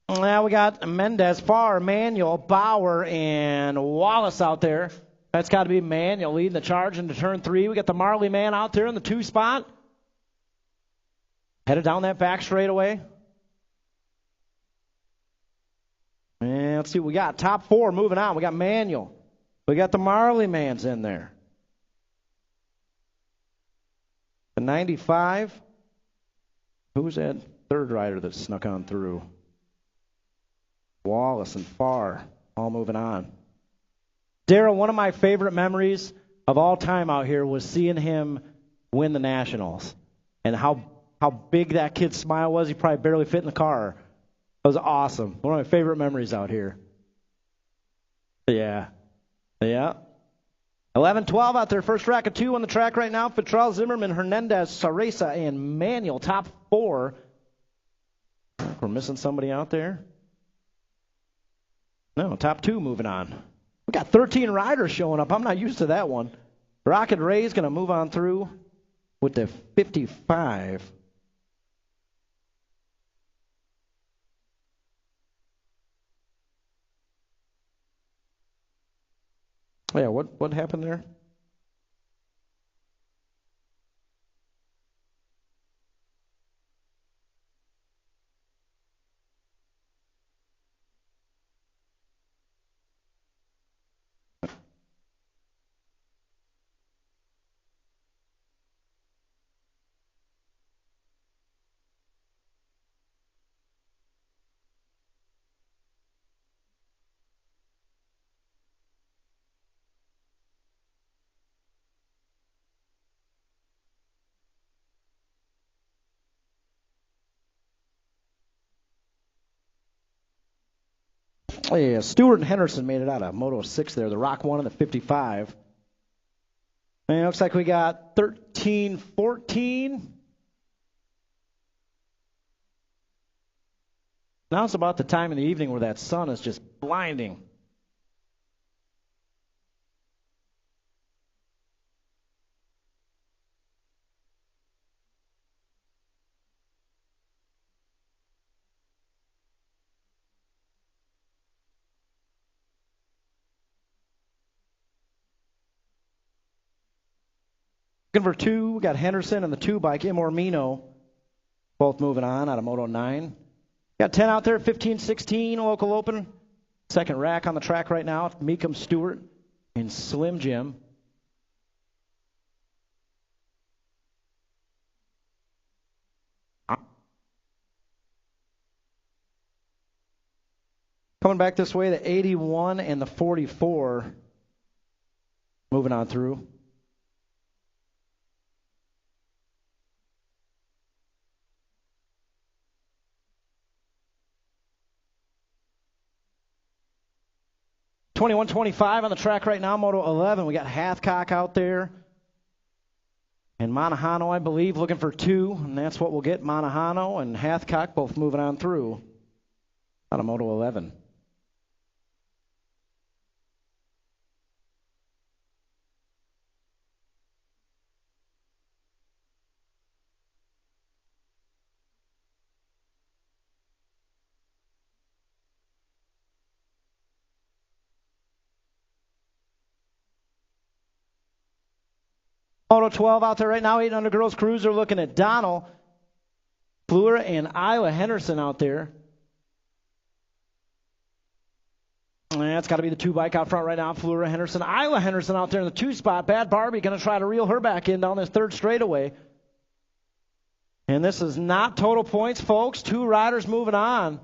Now we got Mendez, Farr, Manuel, Bauer, and Wallace out there. That's got to be Manuel leading the charge into turn 3. We got the Marley man out there in the 2 spot. Headed down that back straightaway. And let's see what we got. Top 4 moving on. We got Manuel. We got the Marley mans in there. The 95. Who's that third rider that snuck on through? Wallace and Farr all moving on. Darryl, one of my favorite memories of all time out here was seeing him win the Nationals. And how big that kid's smile was. He probably barely fit in the car. It was awesome. One of my favorite memories out here. Yeah. 11-12 out there. First rack of 2 on the track right now. Fitrell, Zimmerman, Hernandez, Saresa, and Manuel. Top 4. We're missing somebody out there. No, top 2 moving on. We got 13 riders showing up. I'm not used to that one. Rocket Ray's going to move on through with the 55. Yeah, what happened there? Oh, yeah, Stewart and Henderson made it out of Moto 6 there. The Rock 1 and the 55. And it looks like we got 13-14. Now it's about the time in the evening where that sun is just blinding. Looking for 2, we got Henderson and the 2 bike, Imormino, both moving on out of Moto 9. Got 10 out there, 15-16 local open. Second rack on the track right now, Meekum, Stewart, and Slim Jim. Coming back this way, the 81 and the 44 moving on through. $21.25 on the track right now, Moto 11. We got Hathcock out there. And Monahano, I believe, looking for 2. And that's what we'll get. Monahano and Hathcock both moving on through out of Moto 11. Moto 12 out there right now, 800 girls cruiser, looking at Donald Fleur and Isla Henderson out there. That's got to be the 2 bike out front right now. Fleur Henderson. Isla Henderson out there in the 2 spot. Bad Barbie going to try to reel her back in down this 3rd straightaway. And this is not total points, folks. 2 riders moving on.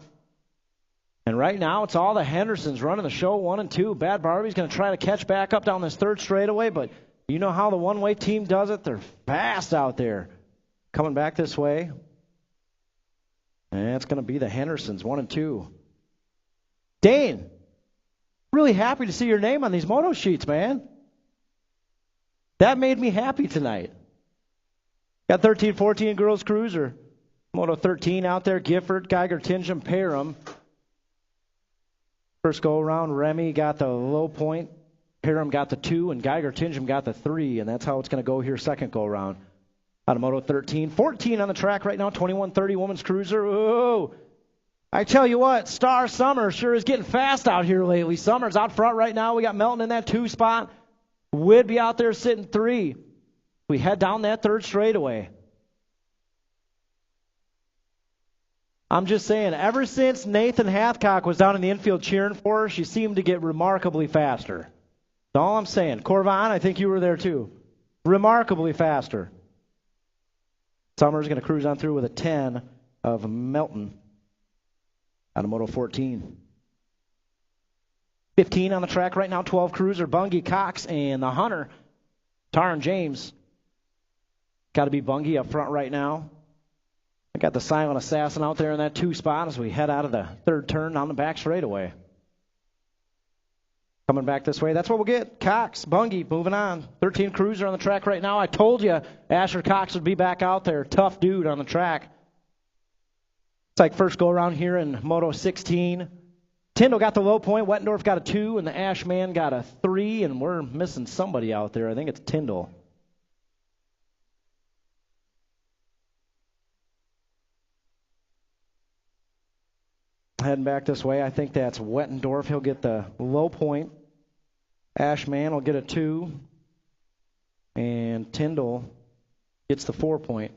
And right now, it's all the Hendersons running the show, 1 and 2. Bad Barbie's going to try to catch back up down this 3rd straightaway, but you know how the one-way team does it. They're fast out there. Coming back this way. And it's going to be the Hendersons, 1 and 2. Dane, really happy to see your name on these moto sheets, man. That made me happy tonight. Got 13-14 girls cruiser. Moto 13 out there. Gifford, Geiger, Tingham, Parham. First go around, Remy got the low point. Parham got the 2, and Geiger, Tingham got the 3, and that's how it's going to go here second go around. Out of Moto 13. 14 on the track right now, 21-30 women's cruiser. Ooh. I tell you what, Star Summer sure is getting fast out here lately. Summer's out front right now. We got Melton in that 2 spot. Whidbey out there sitting 3. We head down that 3rd straightaway. I'm just saying, ever since Nathan Hathcock was down in the infield cheering for her, she seemed to get remarkably faster. That's all I'm saying. Corvon, I think you were there too. Remarkably faster. Summer's going to cruise on through with a 10 of Melton out of Moto 14. 15 on the track right now, 12 cruiser, Bungie, Cox, and the Hunter, Taron James. Got to be Bungie up front right now. I got the Silent Assassin out there in that 2 spot as we head out of the 3rd turn on the back straightaway. Coming back this way, that's what we'll get. Cox, Bungie, moving on. 13 cruiser on the track right now. I told you Asher Cox would be back out there. Tough dude on the track. It's like first go around here in Moto 16. Tyndall got the low point. Wettendorf got a 2, and the Ashman got a 3, and we're missing somebody out there. I think it's Tyndall. Heading back this way, I think that's Wettendorf. He'll get the low point. Ashman will get a 2. And Tyndall gets the 4 point.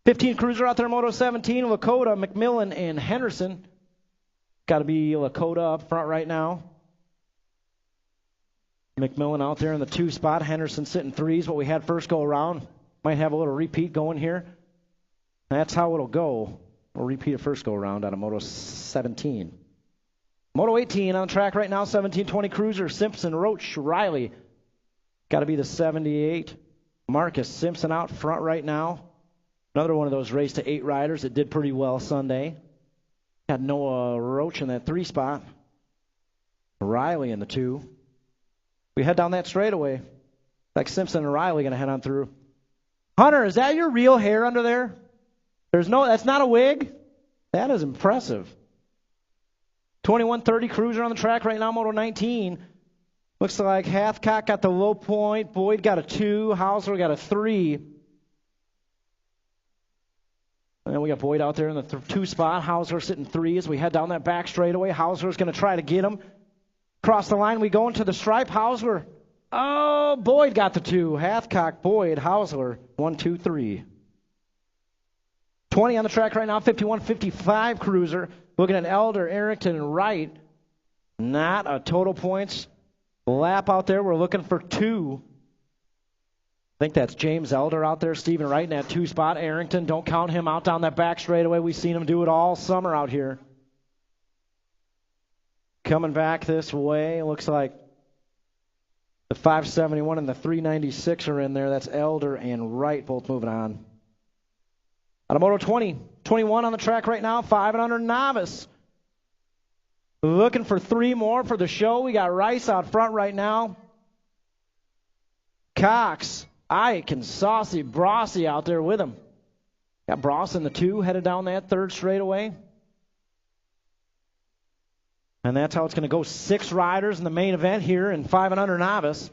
15 cruiser out there, Moto 17. Lakota, McMillan, and Henderson. Got to be Lakota up front right now. McMillan out there in the 2 spot. Henderson sitting 3s, what we had first go around. Might have a little repeat going here. That's how it'll go. We'll repeat it first go around out of Moto 17. Moto 18 on the track right now, 17-20 cruiser, Simpson, Roach, Riley. Got to be the 78. Marcus Simpson out front right now. Another one of those race to 8 riders that did pretty well Sunday. Had Noah Roach in that 3 spot. Riley in the 2. We head down that straightaway. Like Simpson and Riley going to head on through. Hunter, is that your real hair under there? That's not a wig? That is impressive. 21-30 cruiser on the track right now, Moto 19. Looks like Hathcock got the low point. Boyd got a 2. Hausler got a 3. And then we got Boyd out there in the 2 spot. Hausler sitting 3 as we head down that back straightaway. Hausler's going to try to get him. Across the line, we go into the stripe. Hausler. Oh, Boyd got the 2. Hathcock, Boyd, Hausler. 1, 2, 3. 20 on the track right now, 51-55 cruiser. Looking at Elder, Arrington, and Wright. Not a total points lap out there. We're looking for 2. I think that's James Elder out there. Stephen Wright in that 2 spot. Arrington, don't count him out down that back straightaway. We've seen him do it all summer out here. Coming back this way, it looks like the 571 and the 396 are in there. That's Elder and Wright both moving on. Out of Moto 20, 21 on the track right now, 5 and under novice. Looking for 3 more for the show. We got Rice out front right now. Cox, Ike, and Saucy Brossi out there with him. Got Bross in the 2, headed down that 3rd straightaway. And that's how it's going to go. 6 riders in the main event here in 5 and under novice.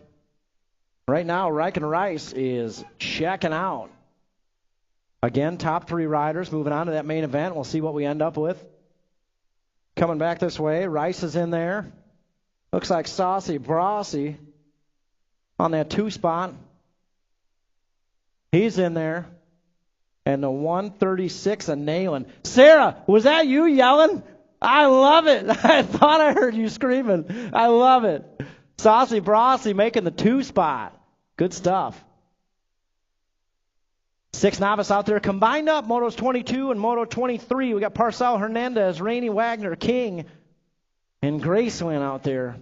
Right now, Riken Rice is checking out. Again, top 3 riders moving on to that main event. We'll see what we end up with. Coming back this way, Rice is in there. Looks like Saucy Brossi on that 2 spot. He's in there. And the 136, a nailing. Sarah, was that you yelling? I love it. I thought I heard you screaming. I love it. Saucy Brossy making the 2 spot. Good stuff. 6 novice out there combined up, Motos 22 and Moto 23. We got Parcel Hernandez, Rainey Wagner, King, and Graceland out there.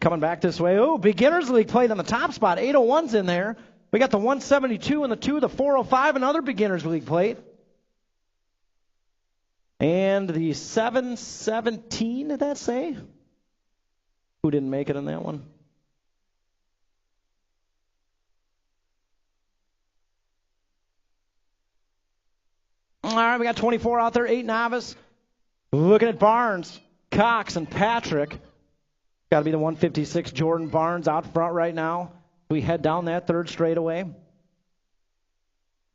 Coming back this way. Oh, Beginners League played on the top spot. 801's in there. We got the 172 and the 2, the 405, another Beginners League plate. And the 717, did that say? Who didn't make it in that one? All right, we got 24 out there, 8 novice. Looking at Barnes, Cox, and Patrick. Got to be the 156 Jordan Barnes out front right now. We head down that 3rd straightaway.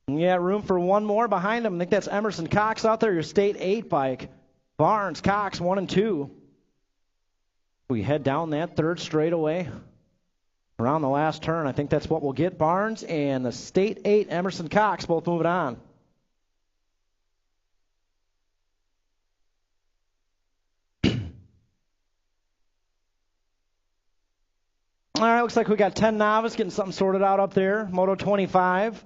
Yeah, room for one more behind him. I think that's Emerson Cox out there, your State 8 bike. Barnes, Cox, 1 and 2. We head down that 3rd straightaway. Around the last turn, I think that's what we'll get. Barnes and the State 8 Emerson Cox both moving on. All right, looks like we got 10 novice getting something sorted out up there. Moto 25.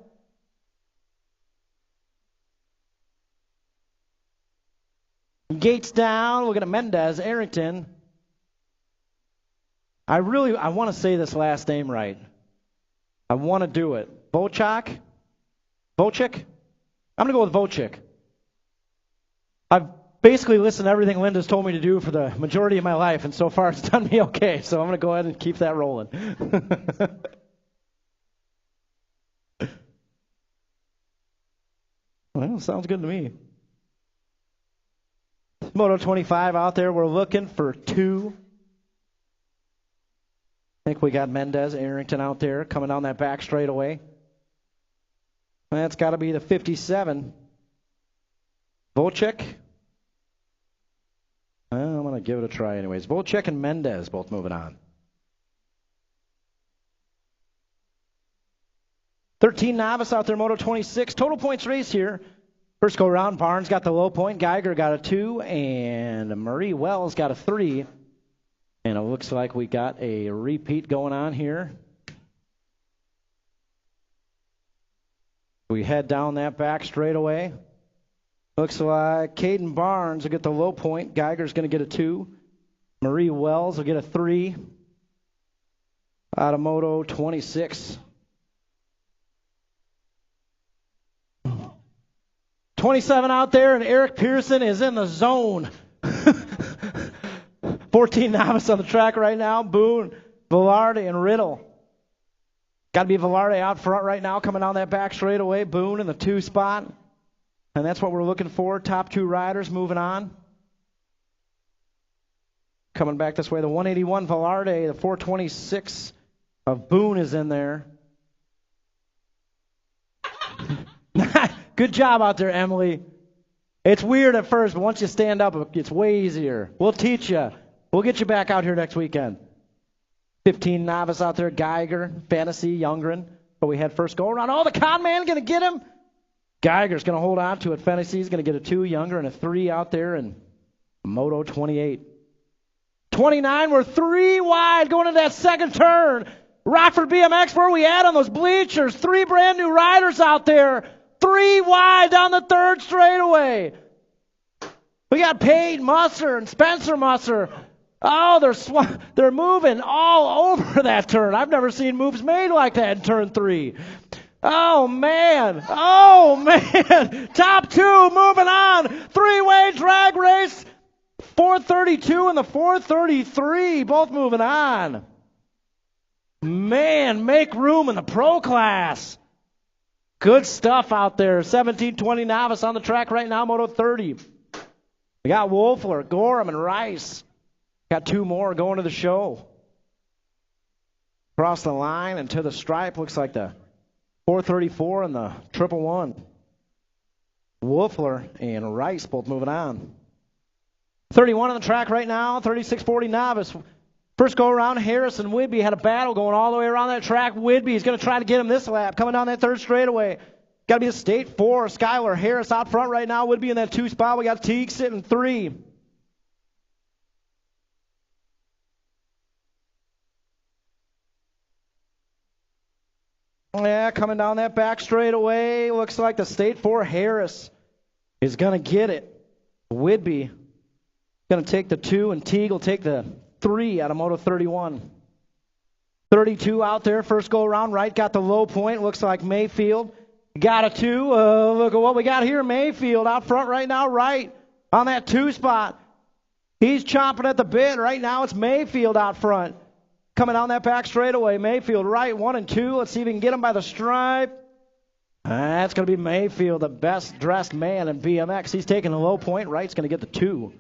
Gates down. Looking at Mendez, Arrington. I want to say this last name right. I want to do it. Bochik? I'm going to go with Bochik. I've basically listened to everything Linda's told me to do for the majority of my life, and so far it's done me okay, so I'm going to go ahead and keep that rolling. Well, sounds good to me. Moto 25 out there, we're looking for 2. I think we got Mendez, Arrington out there coming down that back straightaway. That's got to be the 57. Bochik. Well, I'm going to give it a try anyways. Bochik and Mendez both moving on. 13 novice out there, Moto 26. Total points race here. First go around, Barnes got the low point. Geiger got a 2. And Marie Wells got a 3. And it looks like we got a repeat going on here. We head down that back straightaway. Looks like Caden Barnes will get the low point. Geiger's going to get a 2. Marie Wells will get a 3. Out of Moto 26. 27 out there, and Eric Pearson is in the zone. 14 novice on the track right now. Boone, Velarde, and Riddle. Got to be Velarde out front right now, coming down that back straightaway. Boone in the 2 spot. And that's what we're looking for. Top 2 riders moving on. Coming back this way, the 181 Velarde, the 426 of Boone is in there. Good job out there, Emily. It's weird at first, but once you stand up, it gets way easier. We'll teach you. We'll get you back out here next weekend. 15 novice out there, Geiger, Fantasy, Youngren. But we had first go around. Oh, the con man going to get him. Geiger's going to hold on to it. Fantasy's going to get a 2, Younger, and a 3 out there in Moto 28. 29, we're 3 wide going into that second turn. Rockford BMX, where we at on those bleachers? 3 brand new riders out there. 3 wide down the 3rd straightaway. We got Payne Musser and Spencer Musser. Oh, they're moving all over that turn. I've never seen moves made like that in turn 3. Oh, man. Top 2 moving on. 3-way drag race. 432 and the 433 both moving on. Man, make room in the pro class. Good stuff out there. 1720 novice on the track right now, Moto 30. We got Wolfler, Gorham, and Rice. Got 2 more going to the show. Across the line and to the stripe. Looks like the 434 and the 111. Wolfler and Rice both moving on. 31 on the track right now, 3640 novice. First go around, Harris and Whidbey had a battle going all the way around that track. Whidbey's going to try to get him this lap, coming down that third straightaway. Got to be a state 4. Skylar Harris out front right now. Whidbey in that 2 spot. We got Teague sitting 3. Yeah, coming down that back straightaway. Looks like the state 4 Harris is going to get it. Whidbey going to take the 2, and Teague will take the 3 out of Moto 31. 32 out there, first go around, right, got the low point. Looks like Mayfield got a 2. Look at what we got here. Mayfield out front right now, right, on that 2 spot. He's chomping at the bit. Right now it's Mayfield out front. Coming down that back straightaway, Mayfield right, 1 and 2. Let's see if we can get him by the stripe. That's going to be Mayfield, the best dressed man in BMX. He's taking the low point, right's going to get the 2.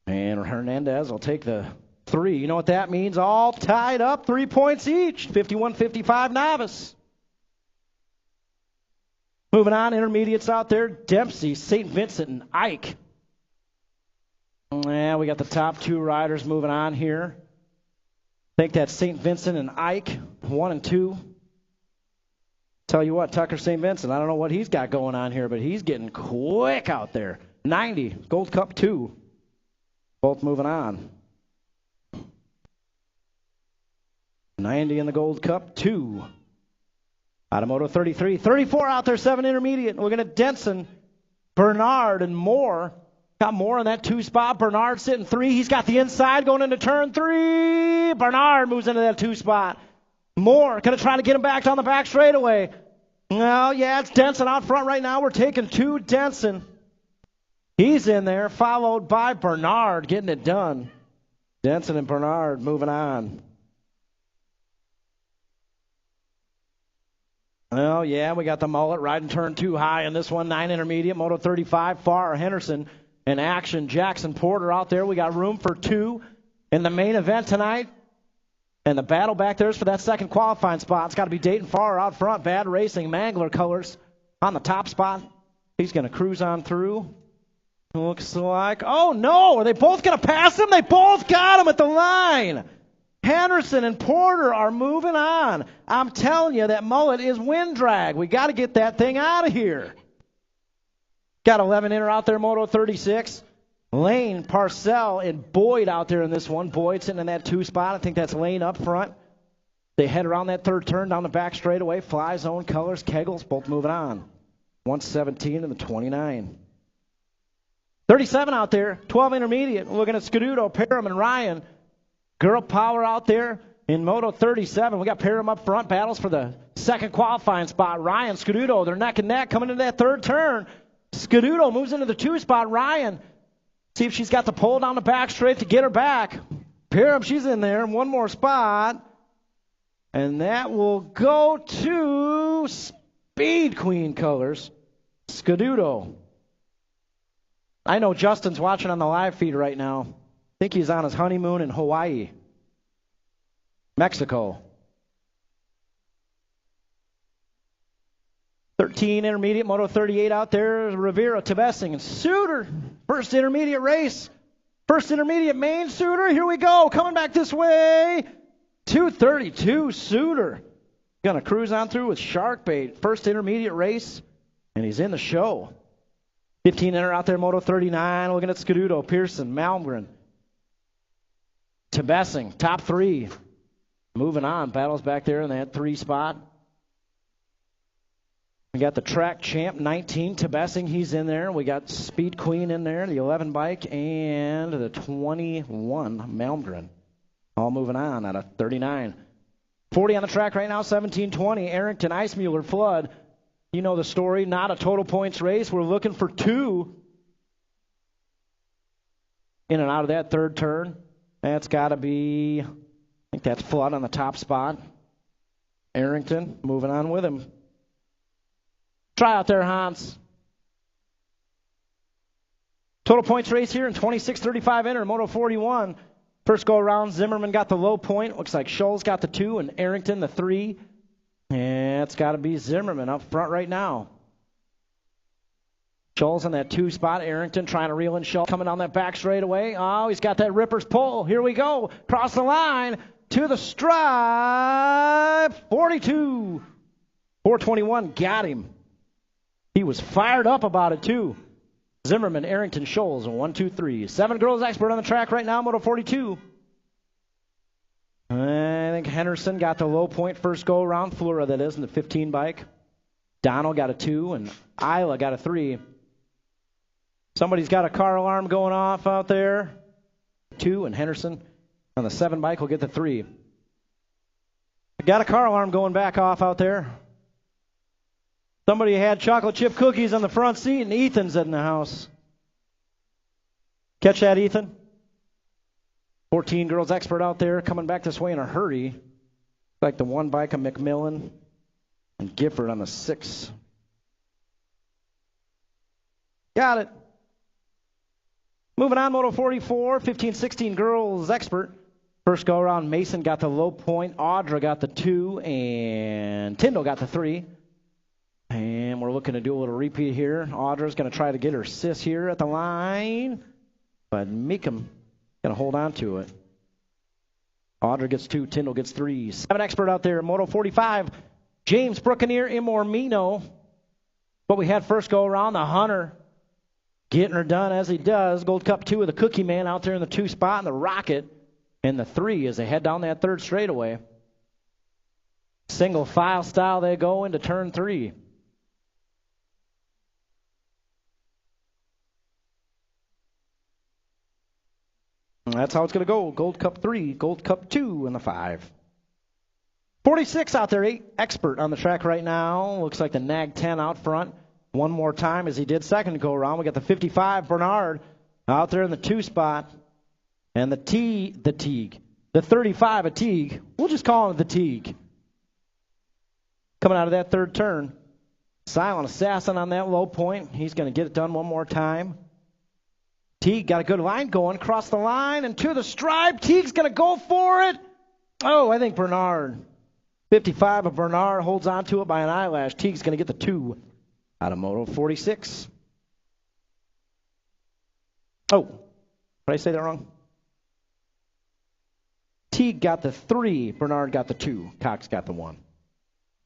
And Hernandez will take the 3. You know what that means? All tied up, 3 points each. 51-55 novice. Moving on, intermediates out there. Dempsey, St. Vincent, and Ike. Yeah, we got the top 2 riders moving on here. I think that's St. Vincent and Ike, 1 and 2. Tell you what, Tucker St. Vincent, I don't know what he's got going on here, but he's getting quick out there. 90, Gold Cup 2. Both moving on. 90 in the Gold Cup 2. Automoto 33. 34 out there, 7 intermediate. Looking at Denson, Bernard, and Moore. Got Moore in that 2 spot. Bernard sitting 3. He's got the inside going into turn 3. Bernard moves into that 2 spot. Moore going to try to get him back down the back straightaway. No, yeah, it's Denson out front right now. We're taking 2 Denson. He's in there, followed by Bernard getting it done. Denson and Bernard moving on. Oh, yeah, we got the mullet riding turn 2 high in this one. 9 intermediate, Moto 35, Farr, Henderson, and Action. Jackson Porter out there. We got room for 2 in the main event tonight. And the battle back there is for that second qualifying spot. It's got to be Dayton Farr out front. Bad Racing, Mangler colors on the top spot. He's going to cruise on through. Looks like, oh no, are they both going to pass him? They both got him at the line. Henderson and Porter are moving on. I'm telling you, that mullet is wind drag. We got to get that thing out of here. Got 11 inner out there, Moto 36. Lane, Parcell, and Boyd out there in this one. Boyd sitting in that 2 spot. I think that's Lane up front. They head around that third turn down the back straightaway. Fly zone, colors, Kegels, both moving on. 117 and the 29. 37 out there, 12 intermediate. Looking at Scuduto, Parham, and Ryan. Girl power out there in Moto 37. We got Parham up front, battles for the second qualifying spot. Ryan, Scuduto, they're neck and neck coming into that third turn. Scuduto moves into the 2 spot. Ryan, see if she's got the pole down the back straight to get her back. Parham, she's in there. 1 more spot. And that will go to Speed Queen colors. Scuduto. I know Justin's watching on the live feed right now. I think he's on his honeymoon in Hawaii. Mexico. 13 intermediate, Moto 38 out there. Rivera, Tebessing, and Suter. First intermediate race. First intermediate main Suter. Here we go. Coming back this way. 232 Suter. Going to cruise on through with Sharkbait. First intermediate race. And he's in the show. 15 inner out there, Moto 39. Looking at Scuduto, Pearson, Malmgren. Tebessing, top 3. Moving on. Battles back there in that 3 spot. We got the track champ, 19, Tebessing. He's in there. We got Speed Queen in there, the 11 bike, and the 21, Malmgren. All moving on out of 39. 40 on the track right now, 17-20. Arrington, Icemuller, Flood. You know the story, not a total points race. We're looking for 2 in and out of that third turn. That's got to be, I think that's Flood on the top spot. Arrington moving on with him. Try out there, Hans. Total points race here in 26:35 inner, Moto 41. First go around, Zimmerman got the low point. Looks like Scholes got the 2 and Arrington the 3. And it's got to be Zimmerman up front right now. Scholes in that 2 spot. Arrington trying to reel in Scholes. Coming down that back straightaway. Oh, he's got that ripper's pull. Here we go. Cross the line to the stripe. 42. 421. Got him. He was fired up about it, too. Zimmerman, Arrington, Scholes, 1, 2, 3. 7 girls expert on the track right now, Moto 42. I think Henderson got the low point first go around. Flora, that is, in the 15 bike. Donald got a 2, and Isla got a 3. Somebody's got a car alarm going off out there. 2, and Henderson on the 7 bike will get the 3. Got a car alarm going back off out there. Somebody had chocolate chip cookies on the front seat, and Ethan's in the house. Catch that, Ethan? 14 girls expert out there coming back this way in a hurry. Like the 1 bike of McMillan and Gifford on the 6. Got it. Moving on, Moto 44, 15-16 girls expert. First go around, Mason got the low point, Audra got the 2, and Tyndall got the 3. And we're looking to do a little repeat here. Audra's going to try to get her sis here at the line, but Meekum going to hold on to it. Audra gets 2, Tyndall gets 3. 7 expert out there, Moto 45, James Brookeneer, Imormino. But we had first go around, the Hunter getting her done as he does. Gold Cup 2 with the Cookie Man out there in the 2 spot, and the Rocket in the 3 as they head down that 3rd straightaway. Single file style they go into turn 3. And that's how it's going to go. Gold Cup 3, Gold Cup 2, and the 5. 46 out there, 8 expert on the track right now. Looks like the Nag 10 out front. One more time as he did second go around. We got the 55 Bernard out there in the 2 spot. And the 35 a Teague. We'll just call him the Teague. Coming out of that 3rd turn. Silent Assassin on that low point. He's going to get it done one more time. Teague got a good line going. Across the line and to the stripe. Teague's going to go for it. Oh, I think Bernard. 55 of Bernard holds on to it by an eyelash. Teague's going to get the 2 out of Moto 46. Oh, did I say that wrong? Teague got the 3. Bernard got the 2. Cox got the 1.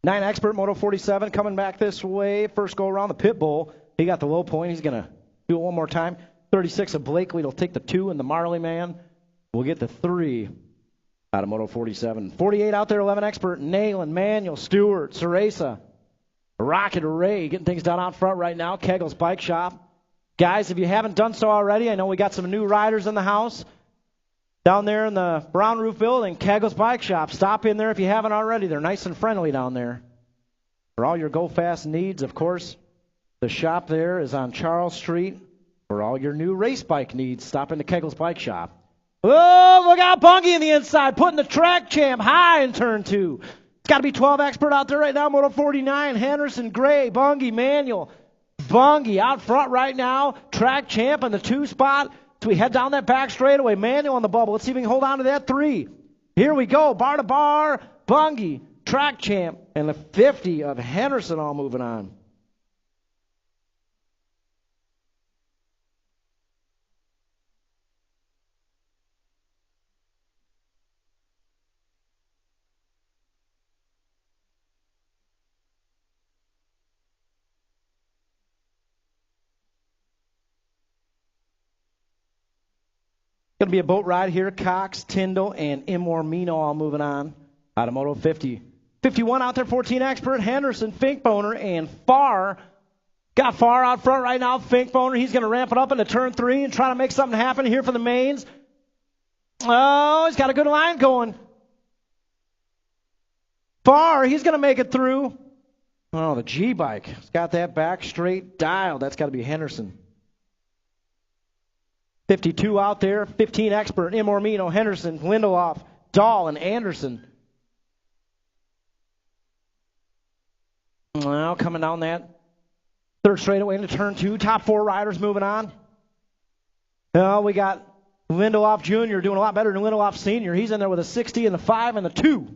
9 expert, Moto 47, coming back this way. First go around the pit bull. He got the low point. He's going to do it one more time. 36 of Blakely will take the 2, and the Marley Man will get the 3 out of Moto 47. 48 out there, 11 expert, Nayland, Manuel, Stewart, Ceresa, Rocket Ray, getting things done out front right now. Kegel's Bike Shop. Guys, if you haven't done so already, I know we got some new riders in the house. Down there in the Brown Roof Building, Kegel's Bike Shop. Stop in there if you haven't already. They're nice and friendly down there. For all your Go Fast needs, of course, the shop there is on Charles Street. For all your new race bike needs, stop into Kegel's Bike Shop. Oh, look out, Bungie in the inside, putting the track champ high in turn 2. It's got to be 12 expert out there right now, Moto 49, Henderson, Gray, Bungie, Manuel. Bungie out front right now, track champ in the 2 spot. So we head down that back straightaway. Manuel on the bubble. Let's see if we can hold on to that 3. Here we go. Bar to bar. Bungie, track champ, and the 50 of Henderson all moving on. Going to be a boat ride here. Cox, Tyndall, and Imormino all moving on out of Moto 50. 51 out there, 14 expert. Henderson, Finkboner, and Farr. Got Farr out front right now. Finkboner, he's going to ramp it up into turn 3 and try to make something happen here for the mains. Oh, he's got a good line going. Farr, he's going to make it through. Oh, the G-bike. He's got that back straight dialed. That's got to be Henderson. 52 out there, 15 expert, Imormino, Henderson, Lindelof, Dahl, and Anderson. Now coming down that 3rd straightaway into turn 2, top 4 riders moving on. Well, we got Lindelof Jr. doing a lot better than Lindelof Sr. He's in there with a 60 and the 5 and the 2.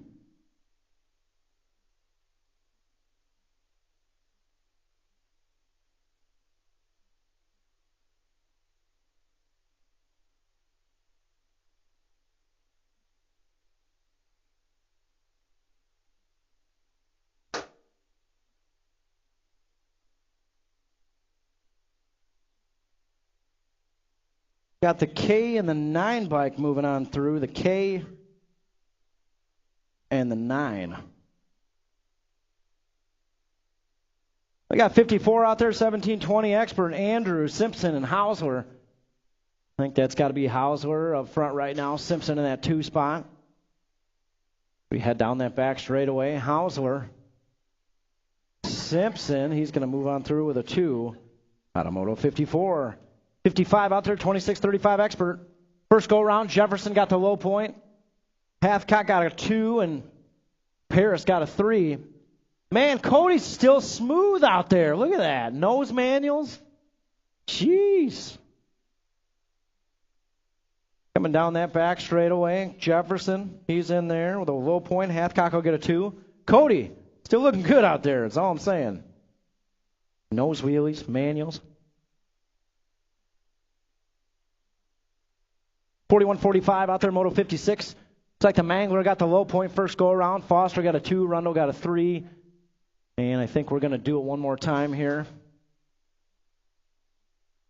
Got the K and the 9 bike moving on through. The K and the 9. We got 54 out there, 1720 expert Andrew, Simpson, and Hausler. I think that's got to be Hausler up front right now. Simpson in that 2 spot. We head down that back straightaway. Hausler, Simpson, he's going to move on through with a 2. Out of Moto 54. 55 out there, 26-35 expert. First go around, Jefferson got the low point. Hathcock got a 2, and Paris got a 3. Man, Cody's still smooth out there. Look at that. Nose manuals. Jeez. Coming down that back straightaway. Jefferson, he's in there with a low point. Hathcock will get a 2. Cody, still looking good out there. That's all I'm saying. Nose wheelies, manuals. 41-45 out there, Moto 56. Looks like the Mangler got the low point first go around. Foster got a 2. Rundle got a 3. And I think we're going to do it one more time here.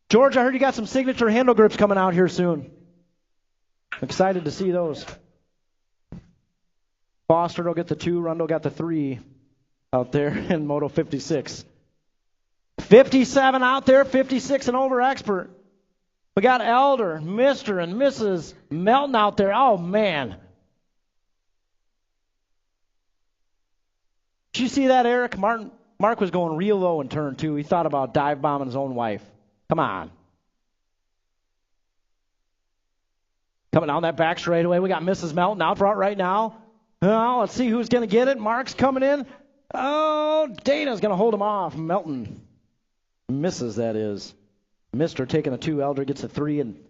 George, I heard you got some signature handle grips coming out here soon. Excited to see those. Foster will get the 2. Rundle got the 3 out there in Moto 56. 57 out there, 56 and over expert. We got Elder, Mr. and Mrs. Melton out there. Oh, man. Did you see that, Eric? Mark was going real low in turn 2. He thought about dive bombing his own wife. Come on. Coming down that back straightaway, we got Mrs. Melton out front right now. Oh, let's see who's going to get it. Mark's coming in. Oh, Dana's going to hold him off. Melton misses, that is. Mr. taking a 2. Elder gets a 3 and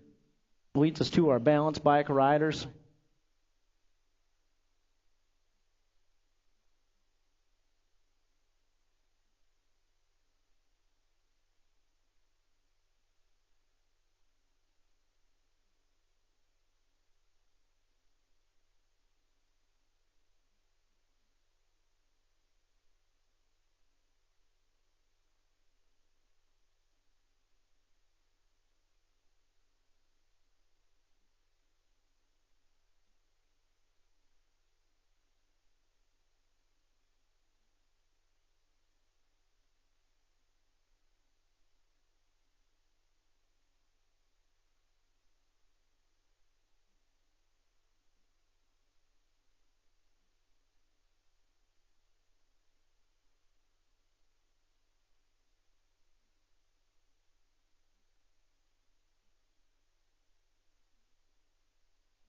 leads us to our balance bike riders.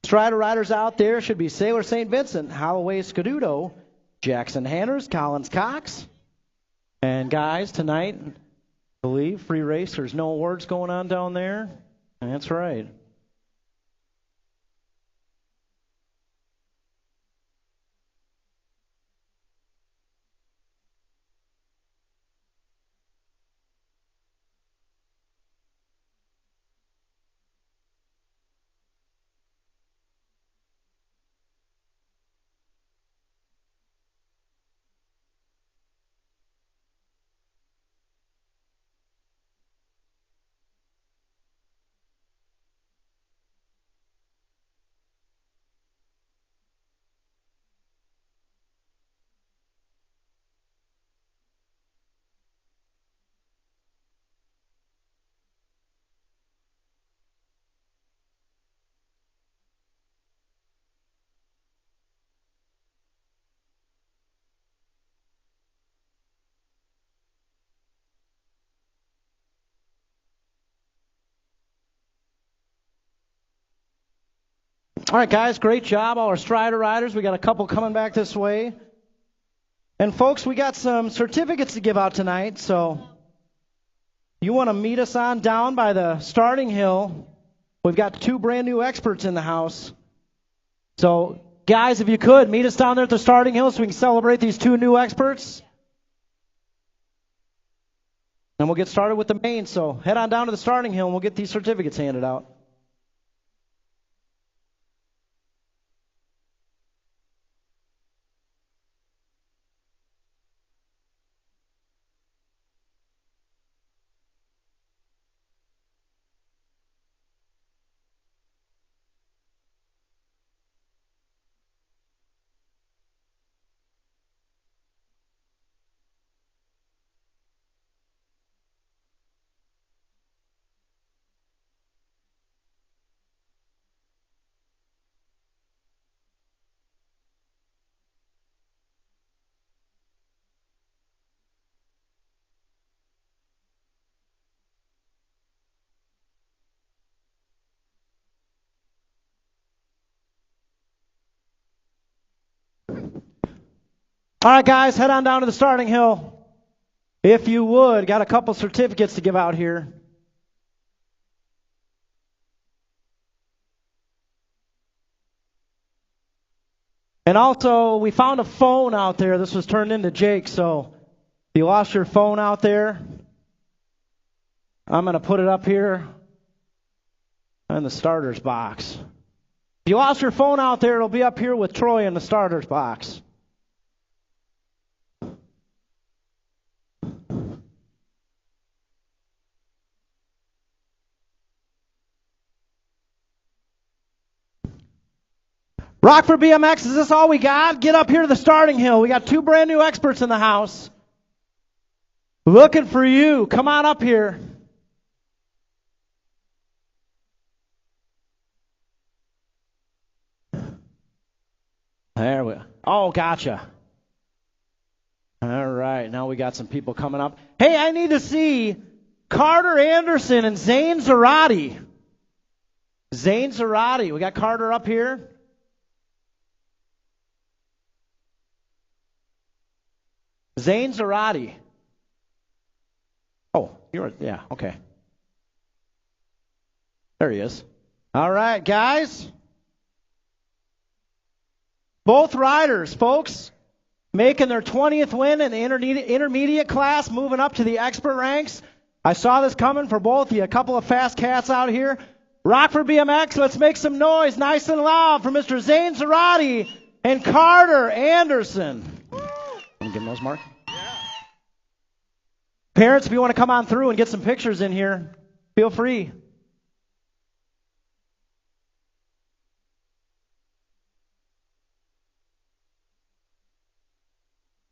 Strider riders out there should be Sailor St. Vincent, Holloway Scaduto, Jackson Hanners, Collins Cox. And guys, tonight, I believe, free race, there's no awards going on down there. That's right. All right, guys, great job. All our Strider riders. We got a couple coming back this way. And, folks, we got some certificates to give out tonight. So you want to meet us on down by the starting hill. We've got 2 brand new experts in the house. So, guys, if you could, meet us down there at the starting hill so we can celebrate these 2 new experts. And we'll get started with the main. So head on down to the starting hill and we'll get these certificates handed out. All right, guys, head on down to the starting hill. If you would, got a couple certificates to give out here. And also, we found a phone out there. This was turned into Jake, so if you lost your phone out there, I'm going to put it up here in the starters box. If you lost your phone out there, it'll be up here with Troy in the starters box. Rockford BMX, is this all we got? Get up here to the starting hill. We got 2 brand new experts in the house. Looking for you. Come on up here. There we go. Oh, gotcha. All right, now we got some people coming up. Hey, I need to see Carter Anderson and Zane Zarati. Zane Zarati. We got Carter up here. Zane Zarati. Oh, yeah, okay. There he is. All right, guys. Both riders, folks, making their 20th win in the intermediate class, moving up to the expert ranks. I saw this coming for both of you. A couple of fast cats out here. Rockford BMX, let's make some noise nice and loud for Mr. Zane Zarati and Carter Anderson. Want to give them those, Mark? Yeah. Parents, if you want to come on through and get some pictures in here, feel free.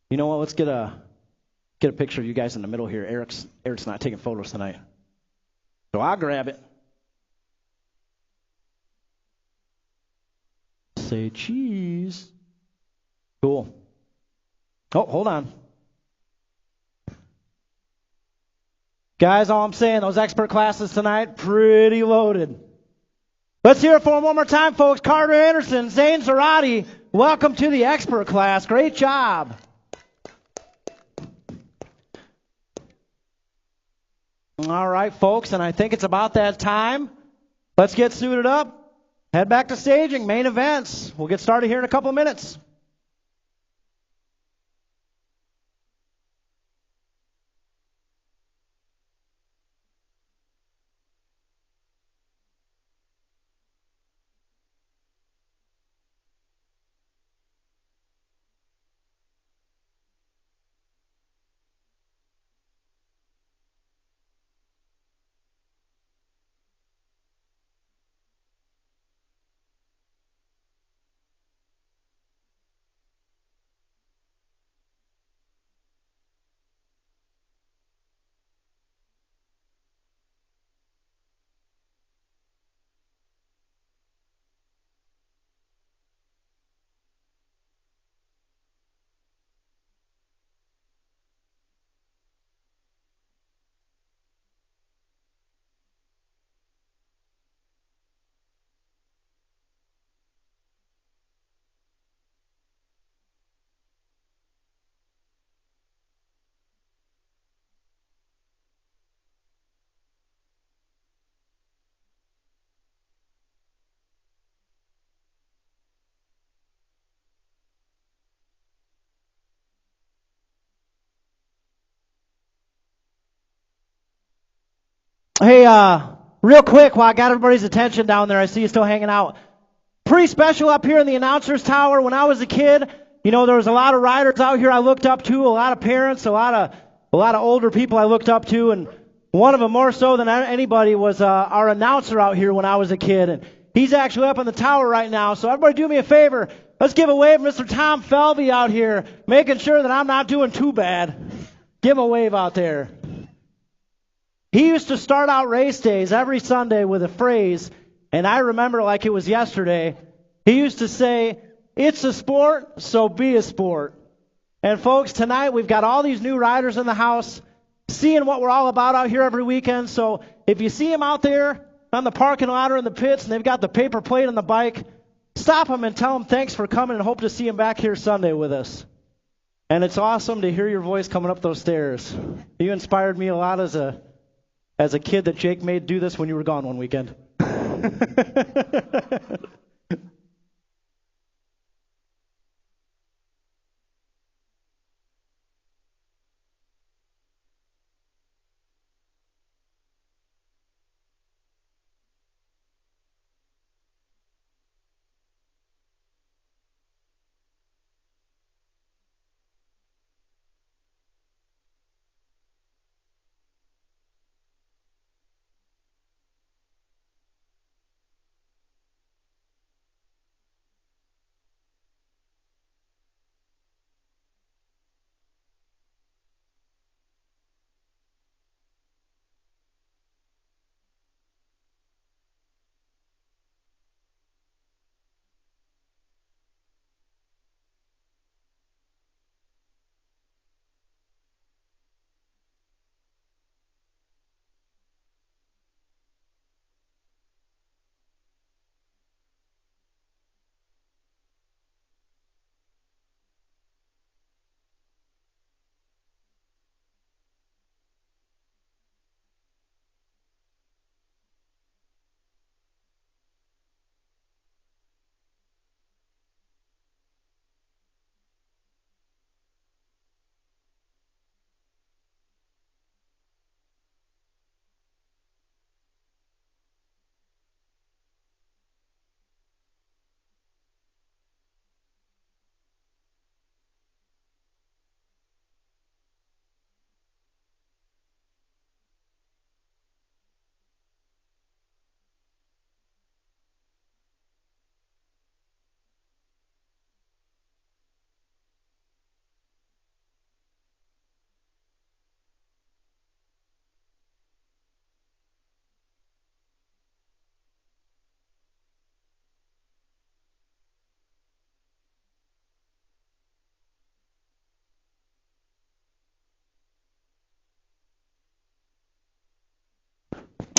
You know what? Let's get a picture of you guys in the middle here. Eric's not taking photos tonight, so I'll grab it. Say cheese. Cool. Oh, hold on. Guys, all I'm saying, those expert classes tonight, pretty loaded. Let's hear it for them one more time, folks. Carter Anderson, Zane Zarati, welcome to the expert class. Great job. All right, folks, and I think it's about that time. Let's get suited up. Head back to staging, main events. We'll get started here in a couple of minutes. Hey, real quick, while I got everybody's attention down there, I see you still hanging out. Pretty special up here in the announcer's tower. When I was a kid, you know, there was a lot of riders out here I looked up to, a lot of parents, a lot of older people I looked up to, and one of them more so than anybody was our announcer out here when I was a kid. And he's actually up in the tower right now. So everybody do me a favor. Let's give a wave to Mr. Tom Felby out here, making sure that I'm not doing too bad. Give him a wave out there. He used to start out race days every Sunday with a phrase, and I remember like it was yesterday. He used to say, "It's a sport, so be a sport." And folks, tonight we've got all these new riders in the house, seeing what we're all about out here every weekend. So if you see them out there on the parking lot or in the pits and they've got the paper plate on the bike, stop them and tell them thanks for coming and hope to see them back here Sunday with us. And it's awesome to hear your voice coming up those stairs. You inspired me a lot as a kid that Jake made do this when you were gone one weekend.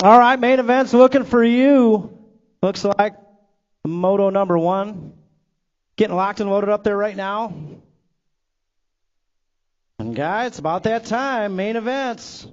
All right, main event's looking for you. Looks like Moto number 1. Getting locked and loaded up there right now. And guys, it's about that time. Main events.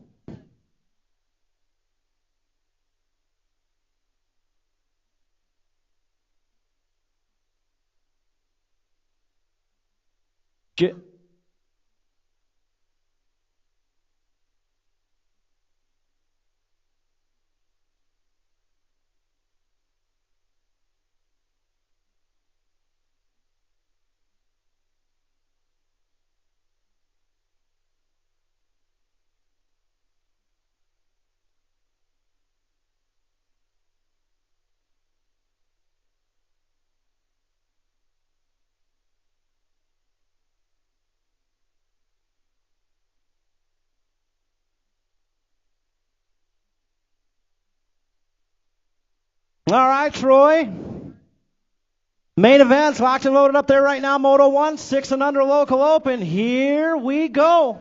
All right, Troy. Main events locked and loaded up there right now. Moto 1, 6 and under local open. Here we go.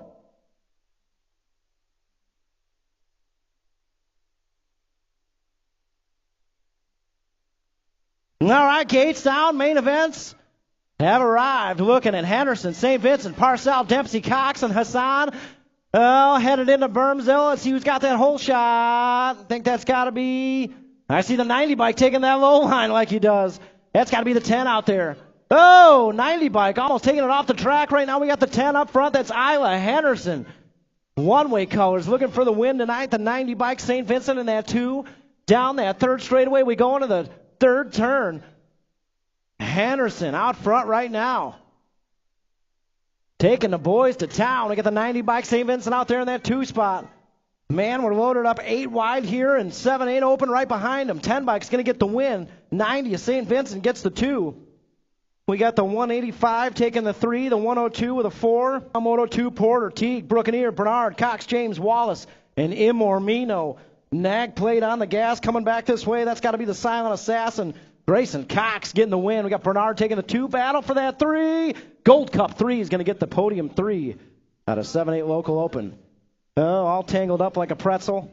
All right, gates down. Main events have arrived. Looking at Henderson, St. Vincent, Parcell, Dempsey, Cox, and Hassan. Oh, headed into Bermsville. Let's see who's got that hole shot. I think that's got to be... I see the 90 bike taking that low line like he does. That's got to be the 10 out there. Oh, 90 bike almost taking it off the track right now. We got the 10 up front. That's Isla Henderson. One-way colors looking for the win tonight. The 90 bike, St. Vincent in that 2. Down that third straightaway, we go into the third turn. Henderson out front right now. Taking the boys to town. We got the 90 bike, St. Vincent out there in that 2 spot. Man, we're loaded up 8 wide here and 7-8 open right behind them. 10 bike's going to get the win. 90 of St. Vincent gets the 2. We got the 185 taking the 3, the 102 with a 4. Moto 2, Porter, Teague, Brookeneer, Bernard, Cox, James, Wallace, and Imormino. Nag plate on the gas coming back this way. That's got to be the silent assassin. Grayson Cox getting the win. We got Bernard taking the 2. Battle for that 3. Gold Cup 3 is going to get the podium 3 out of 7-8 local open. Oh, all tangled up like a pretzel.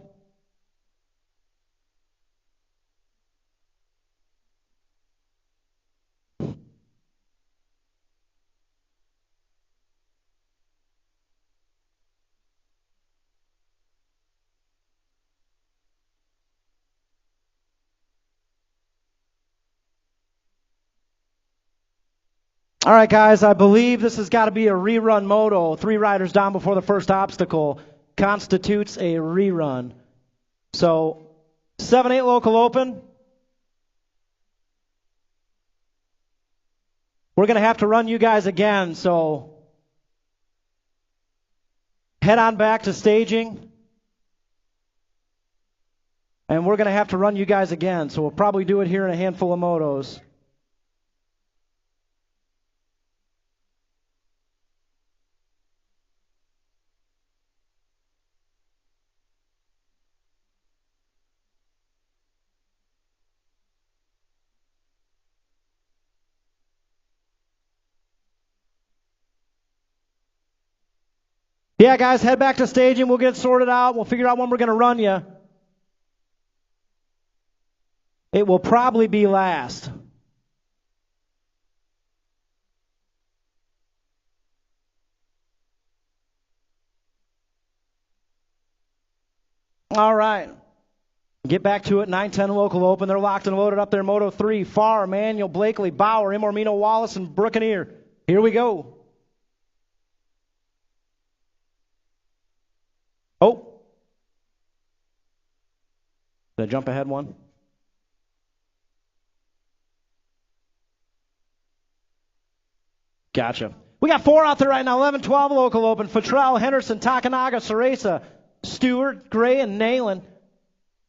All right, guys, I believe this has got to be a rerun moto. 3 riders down before the first obstacle constitutes a rerun. So, 7-8 local open. We're going to have to run you guys again, so head on back to staging. And we're going to have to run you guys again, so we'll probably do it here in a handful of motos. Yeah, guys, head back to staging. We'll get it sorted out. We'll figure out when we're going to run you. It will probably be last. All right. Get back to it. 9-10 local open. They're locked and loaded up there. Moto 3, Farr, Emanuel, Blakely, Bauer, Imormino, Wallace, and Brookeneer. Here we go. Oh. Did I jump ahead one? Gotcha. We got 4 out there right now. 11-12 local open. Futrell, Henderson, Takanaga, Ceresa, Stewart, Gray, and Nayland.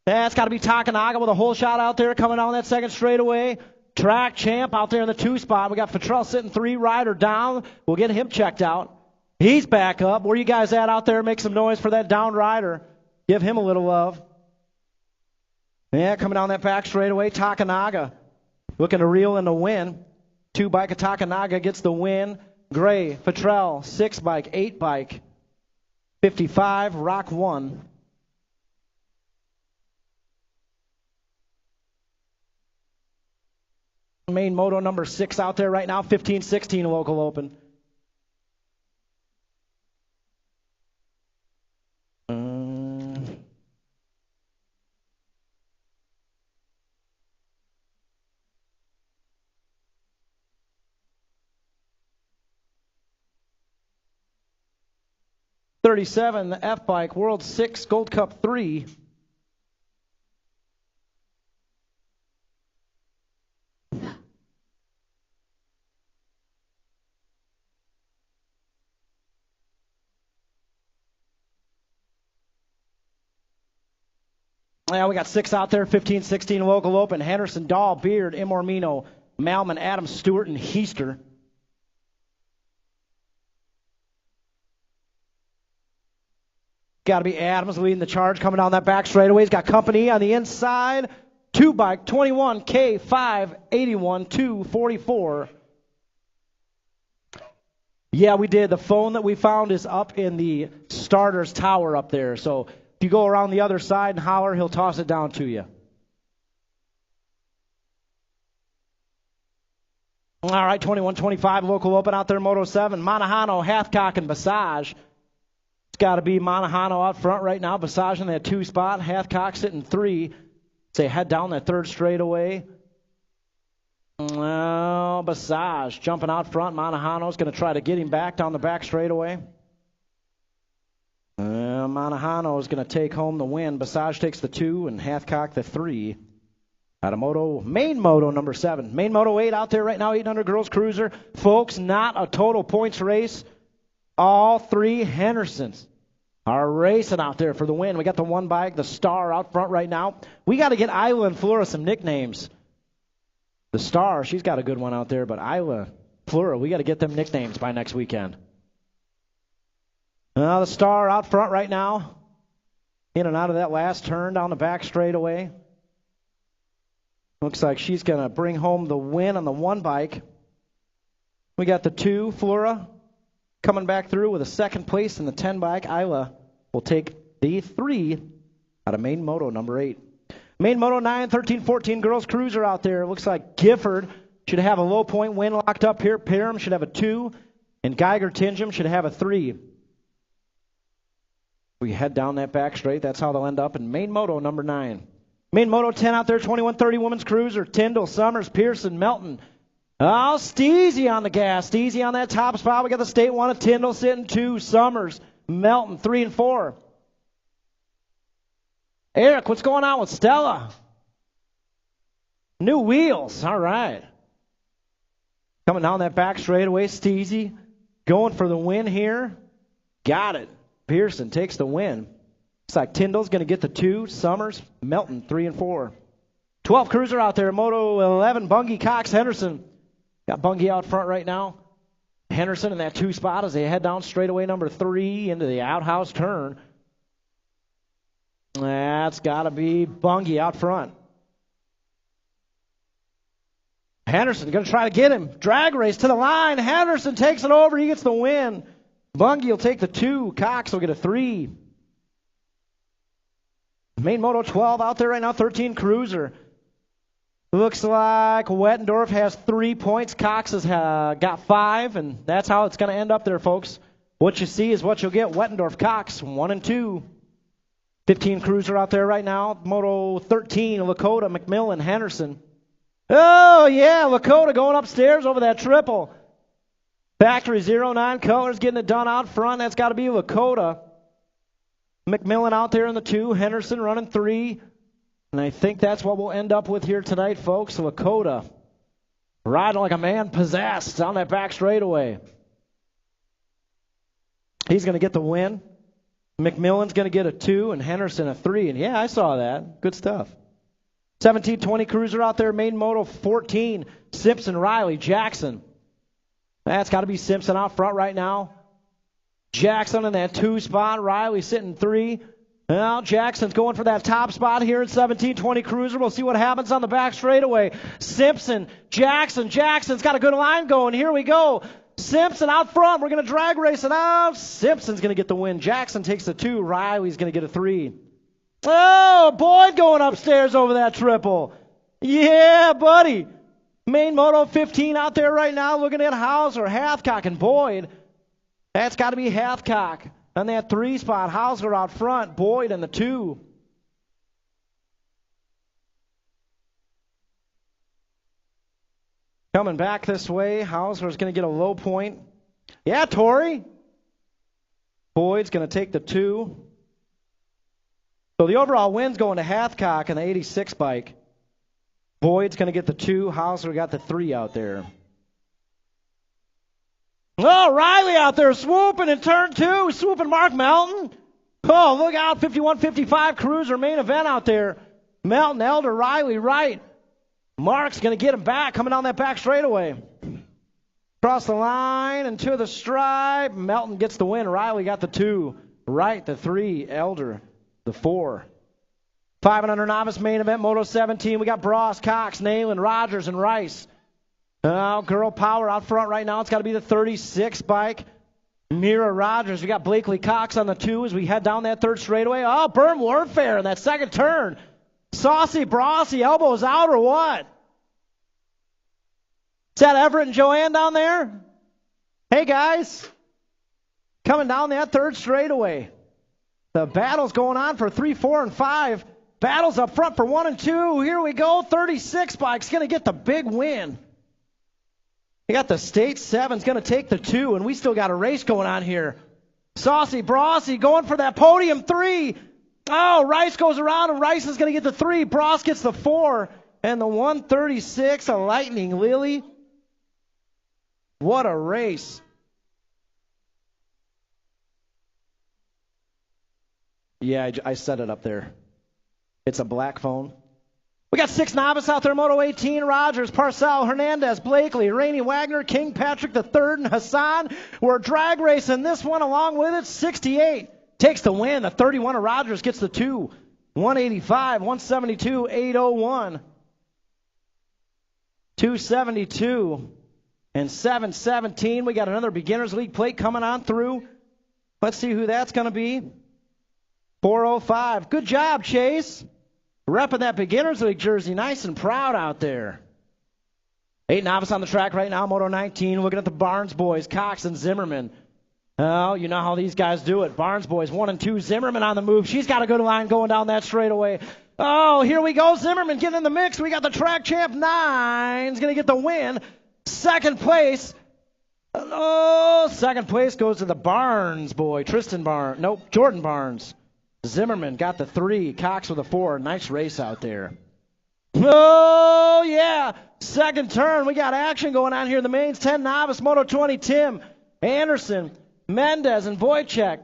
That's got to be Takanaga with a whole shot out there coming down that second straightaway. Track champ out there in the 2 spot. We got Futrell sitting 3, Ryder down. We'll get him checked out. He's back up. Where you guys at out there? Make some noise for that down rider. Give him a little love. Yeah, coming down that back straightaway, Takanaga looking to reel in the win. 2 bike of Takanaga gets the win. Gray, Futrell, 6 bike, 8 bike, 55, Rock 1. Main moto number 6 out there right now, 15-16 local open. 37, the F-Bike, World 6, Gold Cup 3. Yeah, we got 6 out there, 15-16 local open. Henderson, Dahl, Beard, Imormino, Malman, Adams, Stewart, and Heister. Got to be Adams leading the charge coming down that back straightaway. He's got company on the inside. 2 bike, 21, K5, 81, 244. Yeah, we did. The phone that we found is up in the starter's tower up there. So if you go around the other side and holler, he'll toss it down to you. All right, 21-25 local open out there, Moto 7. Monahano, Hathcock, and Basage. It's got to be Monahano out front right now. Basage in that 2 spot. Hathcock sitting 3. They head down that 3rd straightaway. Well, Basage jumping out front. Monahano's going to try to get him back down the back straightaway. Monahano is going to take home the win. Basage takes the 2 and Hathcock the 3. Out of main moto number 7. Main moto 8 out there right now, 800 girls cruiser. Folks, not a total points race. All 3 Hendersons are racing out there for the win. We got the 1 bike, the Star, out front right now. We got to get Isla and Flora some nicknames. The Star, she's got a good one out there, but Isla, Flora, we got to get them nicknames by next weekend. The Star out front right now. In and out of that last turn down the back straightaway. Looks like she's going to bring home the win on the 1 bike. We got the 2, Flora, coming back through with a 2nd place in the 10 bike. Isla will take the 3 out of main moto number 8. Main moto 9, 13, 14 girls cruiser out there. Looks like Gifford should have a low point win locked up here. Parham should have a 2, and Geiger Tingham should have a 3. We head down that back straight. That's how they'll end up in main moto number 9. Main moto 10 out there, 21-30 women's cruiser. Tyndall, Summers, Pearson, Melton, Oh, Steezy on the gas. Steezy on that top spot. We got the state one of Tyndall sitting 2. Summers, Melton 3 and 4. Eric, what's going on with Stella? New wheels. All right. Coming down that back straightaway, Steezy going for the win here. Got it. Pearson takes the win. Looks like Tyndall's going to get the 2. Summers, Melton 3 and 4. 12 cruiser out there. Moto 11, Bungie, Cox, Henderson. Got Bungie out front right now. Henderson in that 2 spot as they head down straightaway number 3 into the outhouse turn. That's got to be Bungie out front. Henderson going to try to get him. Drag race to the line. Henderson takes it over. He gets the win. Bungie will take the 2. Cox will get a 3. Main Moto 12 out there right now. 13 cruiser. Looks like Wettendorf has 3 points. Cox has got 5, and that's how it's going to end up there, folks. What you see is what you'll get. Wettendorf, Cox, 1 and 2. 15 cruiser out there right now. Moto 13, Lakota, McMillan, Henderson. Oh, yeah, Lakota going upstairs over that triple. Factory 09 Colors getting it done out front. That's got to be Lakota. McMillan out there in the 2. Henderson running 3. And I think that's what we'll end up with here tonight, folks. Lakota riding like a man possessed on that back straightaway. He's going to get the win. McMillan's going to get a 2 and Henderson a 3. And, yeah, I saw that. Good stuff. 17-20 cruiser out there. Main Moto 14. Simpson, Riley, Jackson. That's got to be Simpson out front right now. Jackson in that 2 spot. Riley sitting 3. Well, Jackson's going for that top spot here in 17-20 cruiser. We'll see what happens on the back straightaway. Simpson, Jackson. Jackson's got a good line going. Here we go. Simpson out front. We're going to drag race it out. Simpson's going to get the win. Jackson takes the 2. Riley's going to get a 3. Oh, Boyd going upstairs over that triple. Yeah, buddy. Main Moto 15 out there right now looking at Hauser, Hathcock, and Boyd. That's got to be Hathcock. On that 3 spot, Hauser out front, Boyd in the 2. Coming back this way, Hauser's going to get a low point. Yeah, Tori. Boyd's going to take the 2. So the overall win's going to Hathcock in the 86 bike. Boyd's going to get the 2. Hauser got the 3 out there. Oh, Riley out there swooping in turn 2. Swooping Mark Melton. Oh, look out. 51-55 cruiser main event out there. Melton, Elder, Riley, right. Mark's going to get him back, coming down that back straightaway. Across the line and to the stripe. Melton gets the win. Riley got the 2. Right, the 3. Elder, the 4. 500 novice main event, Moto 17. We got Bross, Cox, Nayland, Rogers, and Rice. Oh, girl power out front right now. It's got to be the 36 bike. Mira Rogers. We got Blakely Cox on the 2 as we head down that 3rd straightaway. Oh, Burn Warfare in that 2nd turn. Saucy Brossy, elbows out or what? Is that Everett and Joanne down there? Hey, guys. Coming down that 3rd straightaway. The battle's going on for 3, 4, and 5. Battles up front for 1 and 2. Here we go. 36 bike's going to get the big win. We got the State 7's going to take the 2, and we still got a race going on here. Saucy Brossy going for that podium 3. Oh, Rice goes around, and Rice is going to get the 3. Bross gets the 4, and the 136, a Lightning Lily. What a race. Yeah, I set it up there. It's a black phone. We got 6 novice out there, Moto 18, Rogers, Parcell, Hernandez, Blakely, Rainey Wagner, King Patrick III, and Hassan. We're drag racing this one along with it. 68 takes the win. The 31 of Rogers gets the 2. 185, 172, 801. 272 and 717. We got another Beginners League plate coming on through. Let's see who that's going to be. 405. Good job, Chase. Repping that Beginners League jersey, nice and proud out there. 8 novice on the track right now, Moto 19, looking at the Barnes boys, Cox and Zimmerman. Oh, you know how these guys do it. Barnes boys, 1 and 2. Zimmerman on the move. She's got a good line going down that straightaway. Oh, here we go. Zimmerman getting in the mix. We got the track champ 9's going to get the win. Second place. Oh, second place goes to the Barnes boy, Jordan Barnes. Zimmerman got the 3, Cox with a 4. Nice race out there. Oh, yeah. Second turn. We got action going on here in the mains. 10 novice, Moto 20, Tim, Anderson, Mendez, and Wojciech.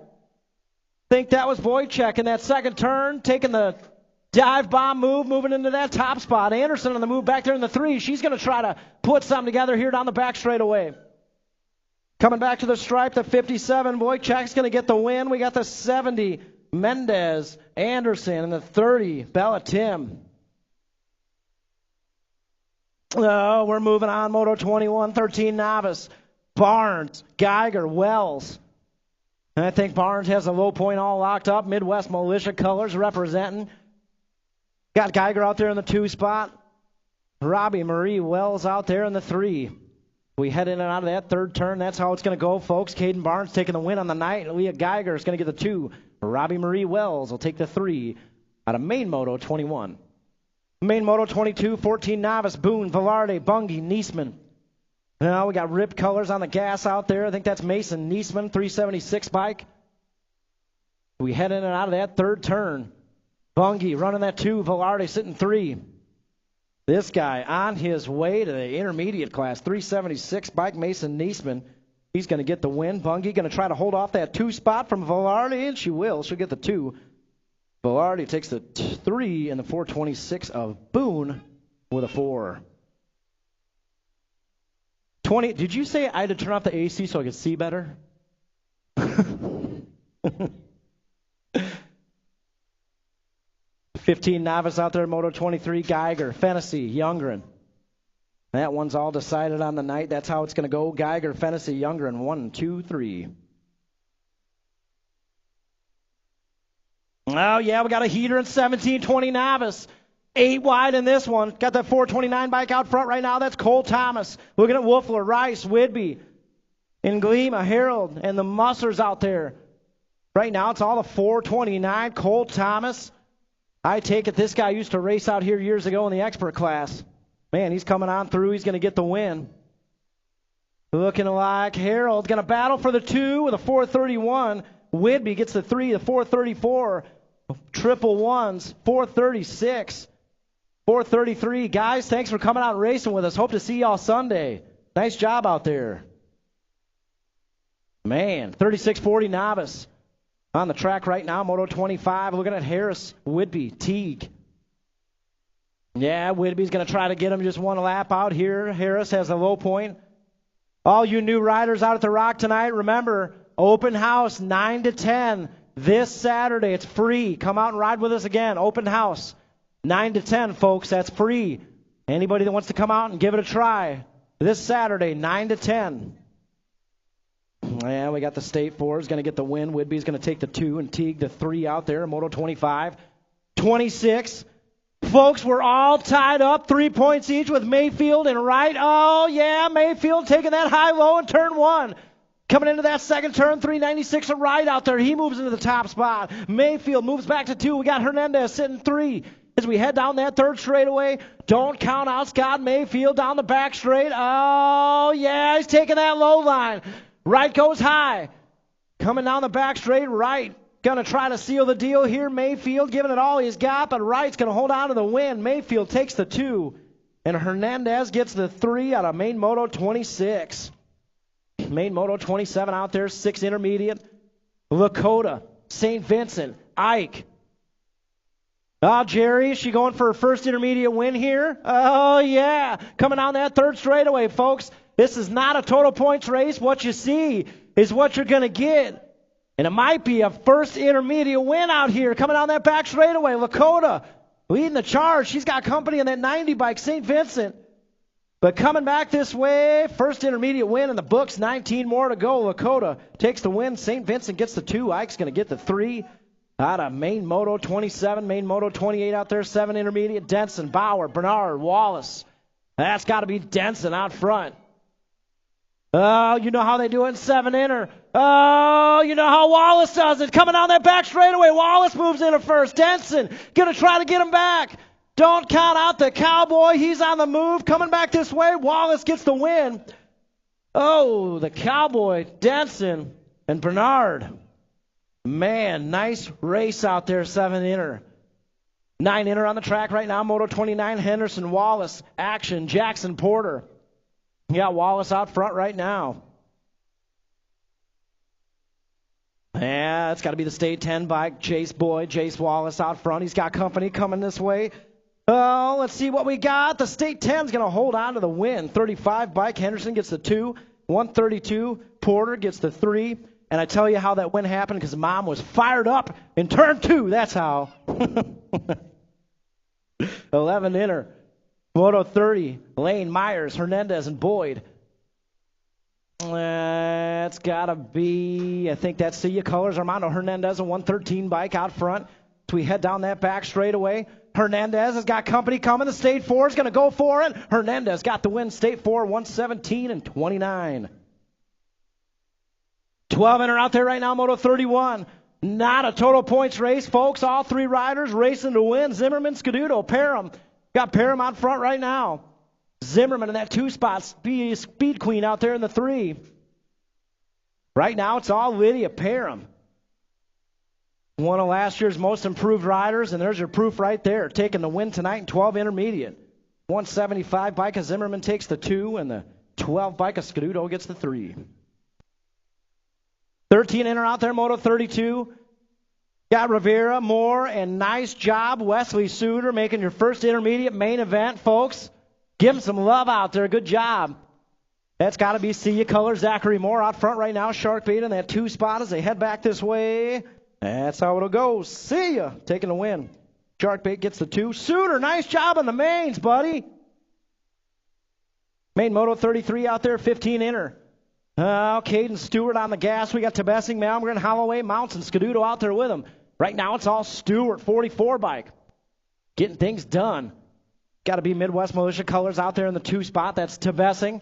Think that was Wojciech in that second turn, taking the dive bomb move, moving into that top spot. Anderson on the move back there in the 3. She's going to try to put something together here down the back straightaway. Coming back to the stripe, the 57. Wojciech's going to get the win. We got the 70. Mendez, Anderson, and the 30, Bella Tim. Oh, we're moving on. Moto 21, 13 novice. Barnes, Geiger, Wells. And I think Barnes has a low point all locked up. Midwest Militia colors representing. Got Geiger out there in the 2 spot. Robbie Marie Wells out there in the 3. We head in and out of that third turn. That's how it's going to go, folks. Caden Barnes taking the win on the night. Leah Geiger is going to get the 2. Robbie Marie Wells will take the 3 out of main Moto 21. Main Moto 22, 14 novice. Boone, Velarde, Bungie, Niesman. Now we got ripped colors on the gas out there. I think that's Mason Niesman, 376 bike. We head in and out of that third turn. Bungie running that 2. Velarde sitting 3. This guy on his way to the intermediate class, 376 bike, Mason Niesman. He's going to get the win. Bungie going to try to hold off that 2 spot from Velarde, and she will. She'll get the 2. Velarde takes the 3 and the 426 of Boone with a 4. 20. Did you say I had to turn off the AC so I could see better? 15 novice out there, Moto 23, Geiger, Fennessy, Youngren. That one's all decided on the night. That's how it's going to go. Geiger, Fennessy, Youngren, 1, 2, 3. Oh, yeah, we got a heater in 17-20 novice. 8 wide in this one. Got that 429 bike out front right now. That's Cole Thomas. Looking at Wolfler, Rice, Whidbey, Glima, Harold, and the Mussers out there. Right now, it's all the 429. Cole Thomas. I take it this guy used to race out here years ago in the expert class. Man, he's coming on through. He's going to get the win. Looking like Harold's going to battle for the 2 with a 431. Whidbey gets the 3, the 434. Triple ones, 436. 433. Guys, thanks for coming out and racing with us. Hope to see y'all Sunday. Nice job out there. Man, 3640 novice. On the track right now, Moto 25, looking at Harris, Whidbey, Teague. Yeah, Whidbey's going to try to get him just one lap out here. Harris has a low point. All you new riders out at the Rock tonight, remember, open house 9 to 10 this Saturday. It's free. Come out and ride with us again. Open house 9 to 10, folks. That's free. Anybody that wants to come out and give it a try, this Saturday, 9 to 10. Yeah, we got the State 4 is going to get the win. Whidbey's going to take the 2 and Teague the 3 out there. Moto 25. 26. Folks, we're all tied up 3 points each with Mayfield and Wright. Oh, yeah, Mayfield taking that high-low in turn 1. Coming into that second turn, 396 of Wright out there. He moves into the top spot. Mayfield moves back to 2. We got Hernandez sitting 3. As we head down that third straightaway, don't count out Scott Mayfield down the back straight. Oh, yeah, he's taking that low line. Wright goes high. Coming down the back straight, Wright going to try to seal the deal here. Mayfield giving it all he's got, but Wright's going to hold on to the win. Mayfield takes the 2, and Hernandez gets the 3 out of main Moto 26. Main Moto 27 out there, 6 intermediate. Lakota, St. Vincent, Ike. Oh, Jerry, is she going for her first intermediate win here? Oh, yeah. Coming down that third straightaway, folks. This is not a total points race. What you see is what you're going to get. And it might be a first intermediate win out here. Coming down that back straightaway, Lakota leading the charge. She's got company in that 90 bike, St. Vincent. But coming back this way, first intermediate win in the books, 19 more to go. Lakota takes the win. St. Vincent gets the 2. Ike's going to get the 3 out of main Moto 27, main Moto 28 out there, 7 intermediate. Denson, Bauer, Bernard, Wallace. That's got to be Denson out front. Oh, you know how they do it in 7 inner. Oh, you know how Wallace does it. Coming down that back straightaway, Wallace moves in at first. Denson going to try to get him back. Don't count out the Cowboy. He's on the move. Coming back this way. Wallace gets the win. Oh, the Cowboy, Denson, and Bernard. Man, nice race out there, 7-inner. 9-inner on the track right now. Moto 29, Henderson, Wallace, Action, Jackson, Porter. You got Wallace out front right now. Yeah, it's got to be the State 10 bike. Jace Wallace out front. He's got company coming this way. Oh, let's see what we got. The State 10's going to hold on to the win. 35 bike. Henderson gets the 2. 132. Porter gets the 3. And I tell you how that win happened because Mom was fired up in turn 2. That's how. 11 inner. Moto 30. Lane, Myers, Hernandez, and Boyd. It's got to be, I think that's Sia Colors. Armando Hernandez, a 113 bike out front. So we head down that back straightaway. Hernandez has got company coming. The State 4 is going to go for it. Hernandez got the win. State 4, 117 and 29. 12-inner out there right now, Moto 31. Not a total points race, folks. All 3 riders racing to win. Zimmerman, Scaduto, Parham. Got Parham out front right now. Zimmerman in that 2 spot. Speed Queen out there in the 3. Right now, it's all Lydia Parham. One of last year's most improved riders, and there's your proof right there. Taking the win tonight in 12 intermediate. 175 bike of Zimmerman takes the 2, and the 12 bike of Scaduto gets the 3. 13-inner out there, Moto 32. Got Rivera, Moore, and nice job, Wesley Suter, making your first intermediate main event, folks. Give him some love out there. Good job. That's got to be Sia Color. Zachary Moore out front right now. Sharkbait in that 2 spot as they head back this way. That's how it'll go. Sia taking the win. Sharkbait gets the 2. Suter, nice job on the mains, buddy. Main Moto 33 out there, 15-inner. Caden Stewart on the gas. We got Tebessing, Malmgren, Holloway, Mounts, and Scaduto out there with him. Right now it's all Stewart, 44 bike. Getting things done. Got to be Midwest Militia Colors out there in the 2 spot. That's Tebessing.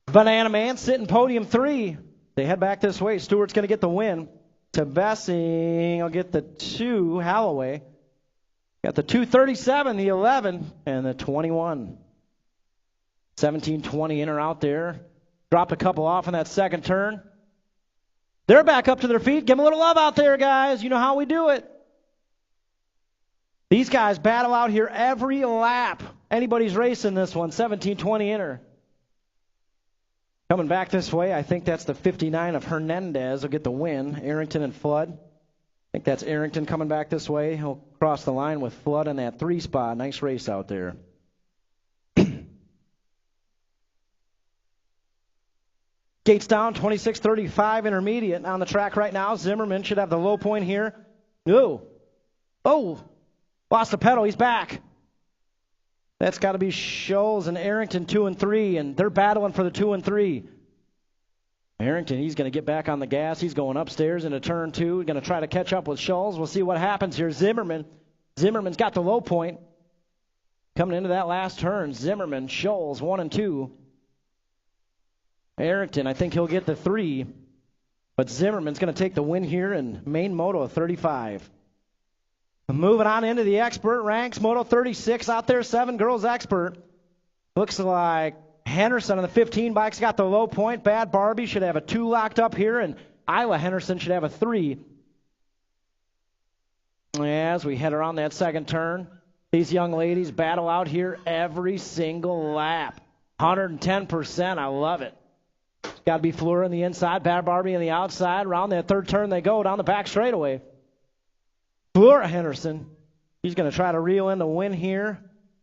Banana Man sitting podium 3. They head back this way. Stewart's going to get the win. Tebessing will get the 2. Holloway got the 237, the 11, and the 21. 17-20 inner out there. Dropped a couple off in that second turn. They're back up to their feet. Give them a little love out there, guys. You know how we do it. These guys battle out here every lap. Anybody's racing this one. 17-20 inner. Coming back this way, I think that's the 59 of Hernandez will get the win. Arrington and Flood. I think that's Arrington coming back this way. He'll cross the line with Flood in that 3 spot. Nice race out there. Gates down, 26-35 intermediate on the track right now. Zimmerman should have the low point here. Oh, lost the pedal. He's back. That's got to be Scholes and Arrington 2 and 3, and they're battling for the 2 and 3. Arrington, he's going to get back on the gas. He's going upstairs into turn 2. He's going to try to catch up with Scholes. We'll see what happens here. Zimmerman's got the low point. Coming into that last turn, Zimmerman, Scholes 1 and 2. Arrington, I think he'll get the 3. But Zimmerman's going to take the win here in main Moto 35. Moving on into the expert ranks, Moto 36 out there, 7 girls expert. Looks like Henderson on the 15 bike's got the low point. Bad Barbie should have a 2 locked up here, and Isla Henderson should have a 3. As we head around that second turn, these young ladies battle out here every single lap. 110%, I love it. Got to be Fleur on the inside, Bad Barbie on the outside. Around that third turn they go, down the back straightaway. Flora Henderson, she's going to try to reel in the win here,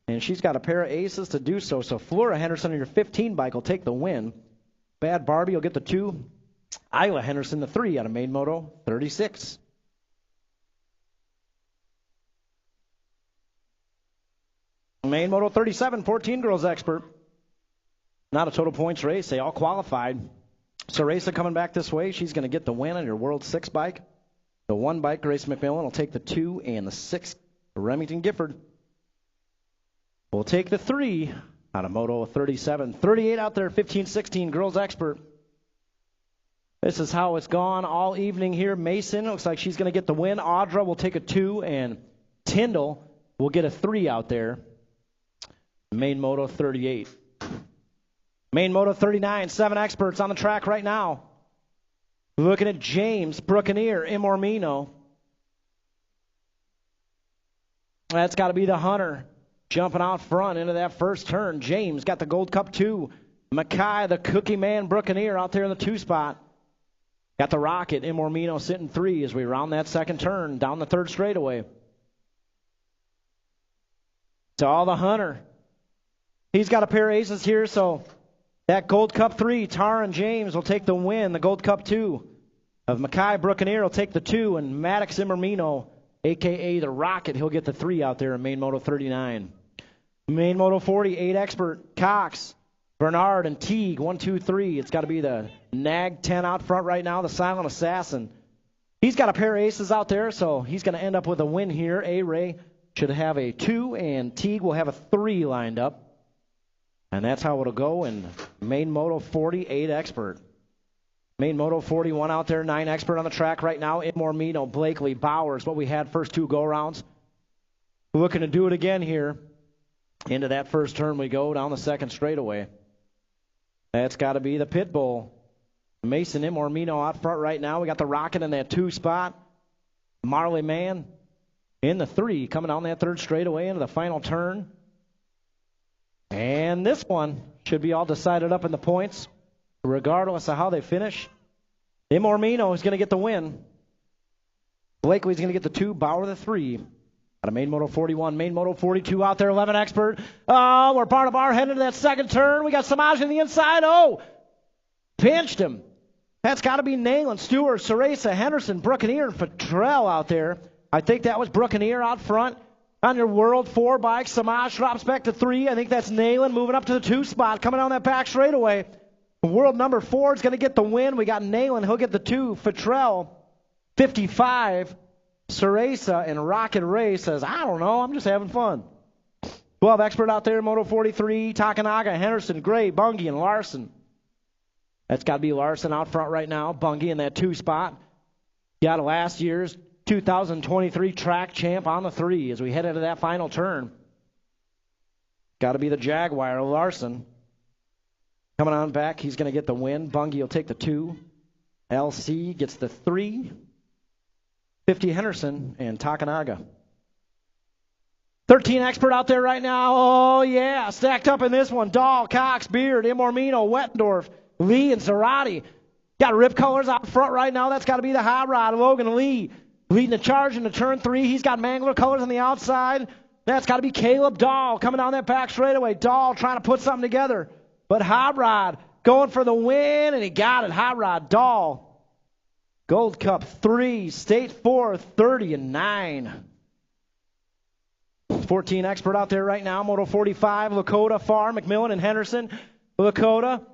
and she's got a pair of aces to do so. So Flora Henderson on your 15 bike will take the win. Bad Barbie will get the 2. Isla Henderson the 3 out of main Moto 36. Main Moto 37, 14 girls expert. Not a total points race. They all qualified. Ceresa coming back this way. She's going to get the win on your World 6 bike. The 1 bike, Grace McMillan, will take the 2, and the 6, Remington Gifford, will take the 3 out of Moto 37. 38 out there, 15-16, girls expert. This is how it's gone all evening here. Mason looks like she's going to get the win. Audra will take a 2, and Tyndall will get a 3 out there. Main Moto 38. Main Moto 39, 7 experts on the track right now. Looking at James Buccaneer in Mormino. That's got to be the Hunter. Jumping out front into that first turn. James got the Gold Cup 2. Mackay, the Cookie Man Buccaneer out there in the 2 spot. Got the Rocket in Mormino sitting 3 as we round that second turn down the third straightaway. To all the Hunter. He's got a pair of aces here, so that Gold Cup 3, Taron James will take the win. The Gold Cup 2 of Mackay Buccaneer will take the 2, and Maddox Immermino, a.k.a. the Rocket, he'll get the 3 out there in Main Moto 39. Main Moto 40, 8 expert, Cox, Bernard, and Teague, 1, 2, 3. It's got to be the Nag 10 out front right now, the Silent Assassin. He's got a pair of aces out there, so he's going to end up with a win here. A-Ray should have a 2, and Teague will have a 3 lined up. And that's how it'll go in Main Moto 40, 8 expert. Main Moto 41 out there, 9 expert on the track right now. In Mormino, Blakely, Bowers, what we had first 2 go-rounds. Looking to do it again here. Into that first turn we go down the second straightaway. That's got to be the Pitbull. Mason in Mormino out front right now. We got the Rocket in that 2 spot. Marley Man in the 3, coming down that third straightaway into the final turn. And this one should be all decided up in the points, regardless of how they finish. Mormino is going to get the win. Blakely's going to get the 2, Bauer the 3. Out of Main Moto 41, Main Moto 42 out there, 11 expert. Oh, we're part of our heading to that second turn. We got Samaj on the inside. Oh, pinched him. That's got to be Nayland, Stewart, Ceresa, Henderson, Buccaneer, and Fattrell out there. I think that was Buccaneer out front. On your World 4 bike, Samaj drops back to 3. I think that's Nayland moving up to the 2 spot, coming down that back straightaway. World number 4 is going to get the win. We got Nayland. He'll get the 2. Fattrell, 55. Ceresa and Rocket Ray says, I don't know, I'm just having fun. 12 expert out there, Moto 43, Takanaga, Henderson, Gray, Bungie, and Larson. That's got to be Larson out front right now. Bungie in that 2 spot. Got last year's 2023 track champ on the 3 as we head into that final turn. Got to be the Jaguar, Larson. Coming on back, he's going to get the win. Bungie will take the 2. LC gets the 3. 50 Henderson and Takanaga. 13 expert out there right now. Oh, yeah. Stacked up in this one. Dahl, Cox, Beard, Imormino, Wettendorf, Lee, and Zarate. Got Rip Colors out front right now. That's got to be the hot rod. Logan Lee leading the charge into turn 3. He's got Mangler Colors on the outside. That's got to be Caleb Dahl coming down that back straightaway. Dahl trying to put something together. But Hot Rod going for the win, and he got it. Hot Rod, Dahl. Gold Cup 3, State 4, 30 and 9. 14 expert out there right now. Moto 45, Lakota, Farr, McMillan, and Henderson. Lakota.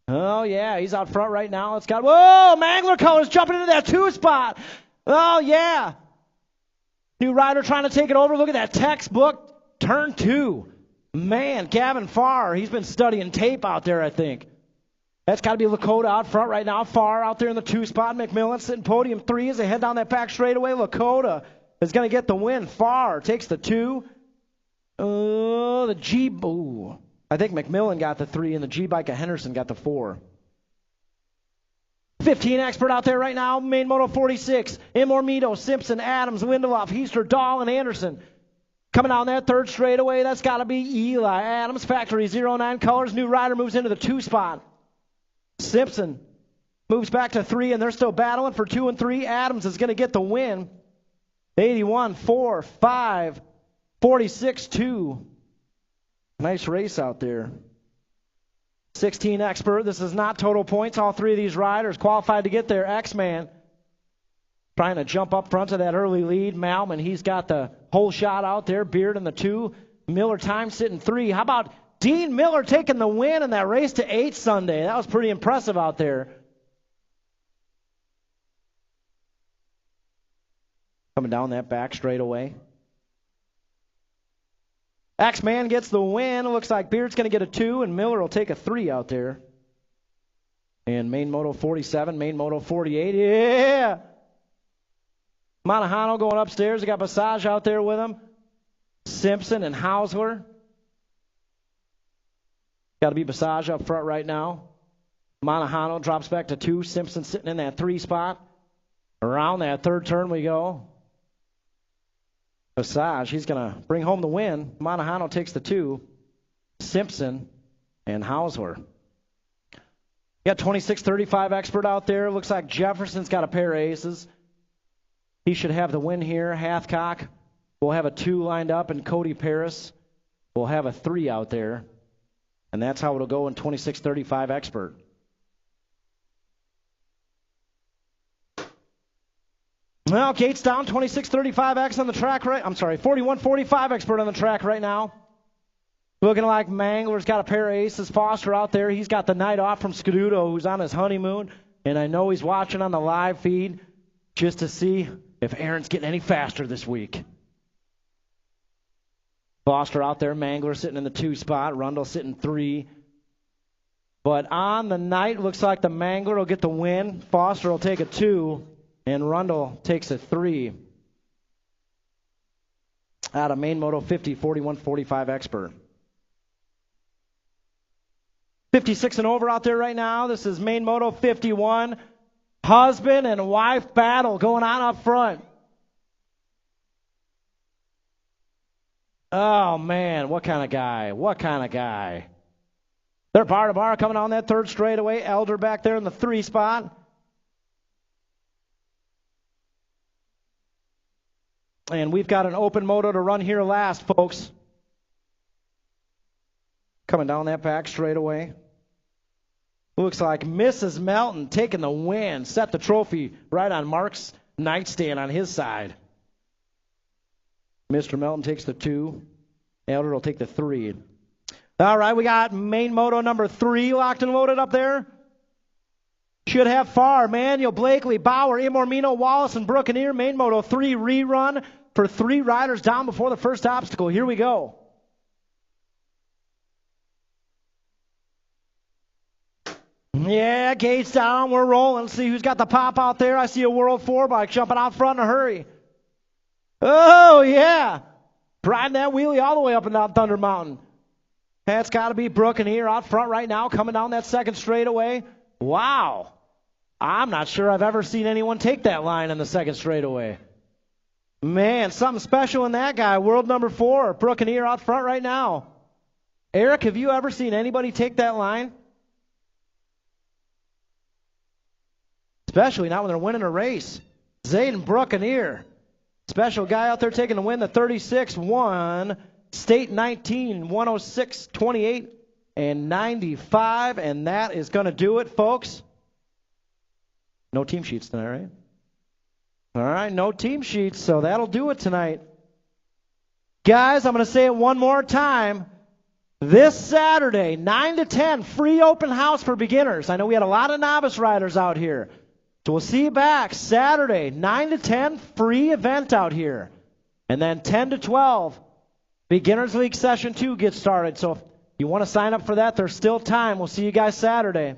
Oh, yeah, he's out front right now. It's got, whoa, Mangler Colors jumping into that 2 spot. Oh, yeah. New rider trying to take it over. Look at that textbook. Turn 2. Man, Gavin Farr, he's been studying tape out there, I think. That's got to be Lakota out front right now. Farr out there in the 2 spot. McMillan sitting podium 3 as they head down that back straightaway. Lakota is going to get the win. Farr takes the 2. The G. Ooh. I think McMillan got the 3 and the G-Bike of Henderson got the 4. 15 expert out there right now. Main Moto 46. Imormito, Simpson, Adams, Lindelof, Heister, Dahl, and Anderson. Coming down that third straightaway, that's got to be Eli Adams. Factory 09 Colors. New rider moves into the 2 spot. Simpson moves back to 3, and they're still battling for 2 and 3. Adams is going to get the win. 81, 4, 5, 46, 2. Nice race out there. 16 expert. This is not total points. All 3 of these riders qualified to get there. X-Man trying to jump up front to that early lead. Malman, he's got the whole shot out there. Beard in the 2. Miller time sitting 3. How about Dean Miller taking the win in that race to 8 Sunday? That was pretty impressive out there. Coming down that back straightaway. X-Man gets the win. It looks like Beard's going to get a 2, and Miller will take a 3 out there. And Main Moto 47, Main Moto 48. Yeah! Montejano going upstairs. We got Passage out there with him. Simpson and Hausler. Got to be Passage up front right now. Montejano drops back to 2. Simpson sitting in that 3 spot. Around that 3rd turn we go. Passage, he's going to bring home the win. Montejano takes the 2. Simpson and Hausler. Got 26-35 expert out there. Looks like Jefferson's got a pair of aces. He should have the win here. Hathcock will have a 2 lined up, and Cody Paris will have a 3 out there. And that's how it'll go in 26-35 expert. Well, Gates down, 26-35 X on the track right. I'm sorry, 41-45 expert on the track right now. Looking like Mangler's got a pair of aces. Foster out there. He's got the night off from Scuduto, who's on his honeymoon. And I know he's watching on the live feed just to see if Aaron's getting any faster this week. Foster out there. Mangler sitting in the 2 spot. Rundle sitting 3. But on the night, looks like the Mangler will get the win. Foster will take a 2. And Rundle takes a 3. Out of main moto 50, 41-45 expert. 56 and over out there right now. This is main moto 51. Husband and wife battle going on up front. Oh, man, what kind of guy? What kind of guy? They're bar to bar coming on that 3rd straightaway. Elder back there in the 3 spot. And we've got an open moto to run here last, folks. Coming down that back straightaway. Looks like Mrs. Melton taking the win. Set the trophy right on Mark's nightstand on his side. Mr. Melton takes the 2. Elder will take the 3. All right, we got main moto number 3 locked and loaded up there. Should have Farr, Manuel, Blakely, Bauer, Imormino, Wallace, and Brookeneer. Main moto 3 rerun for 3 riders down before the first obstacle. Here we go. Yeah, gates down. We're rolling. Let's see who's got the pop out there. I see a World 4 bike jumping out front in a hurry. Oh, yeah. Riding that wheelie all the way up and down Thunder Mountain. That's got to be Brookeneer out front right now, coming down that 2nd straightaway. Wow. I'm not sure I've ever seen anyone take that line in the 2nd straightaway. Man, something special in that guy. World number 4, Brookeneer out front right now. Eric, have you ever seen anybody take that line? Especially not when they're winning a race. Zayden Brookeneer. Special guy out there taking the win, the 36-1, State 19, 106, 28, and 95. And that is going to do it, folks. No team sheets tonight, right? All right, no team sheets, so that'll do it tonight. Guys, I'm going to say it one more time. This Saturday, 9 to 10, free open house for beginners. I know we had a lot of novice riders out here. So we'll see you back Saturday, 9 to 10, free event out here. And then 10 to 12, Beginners League Session 2 gets started. So if you want to sign up for that, there's still time. We'll see you guys Saturday.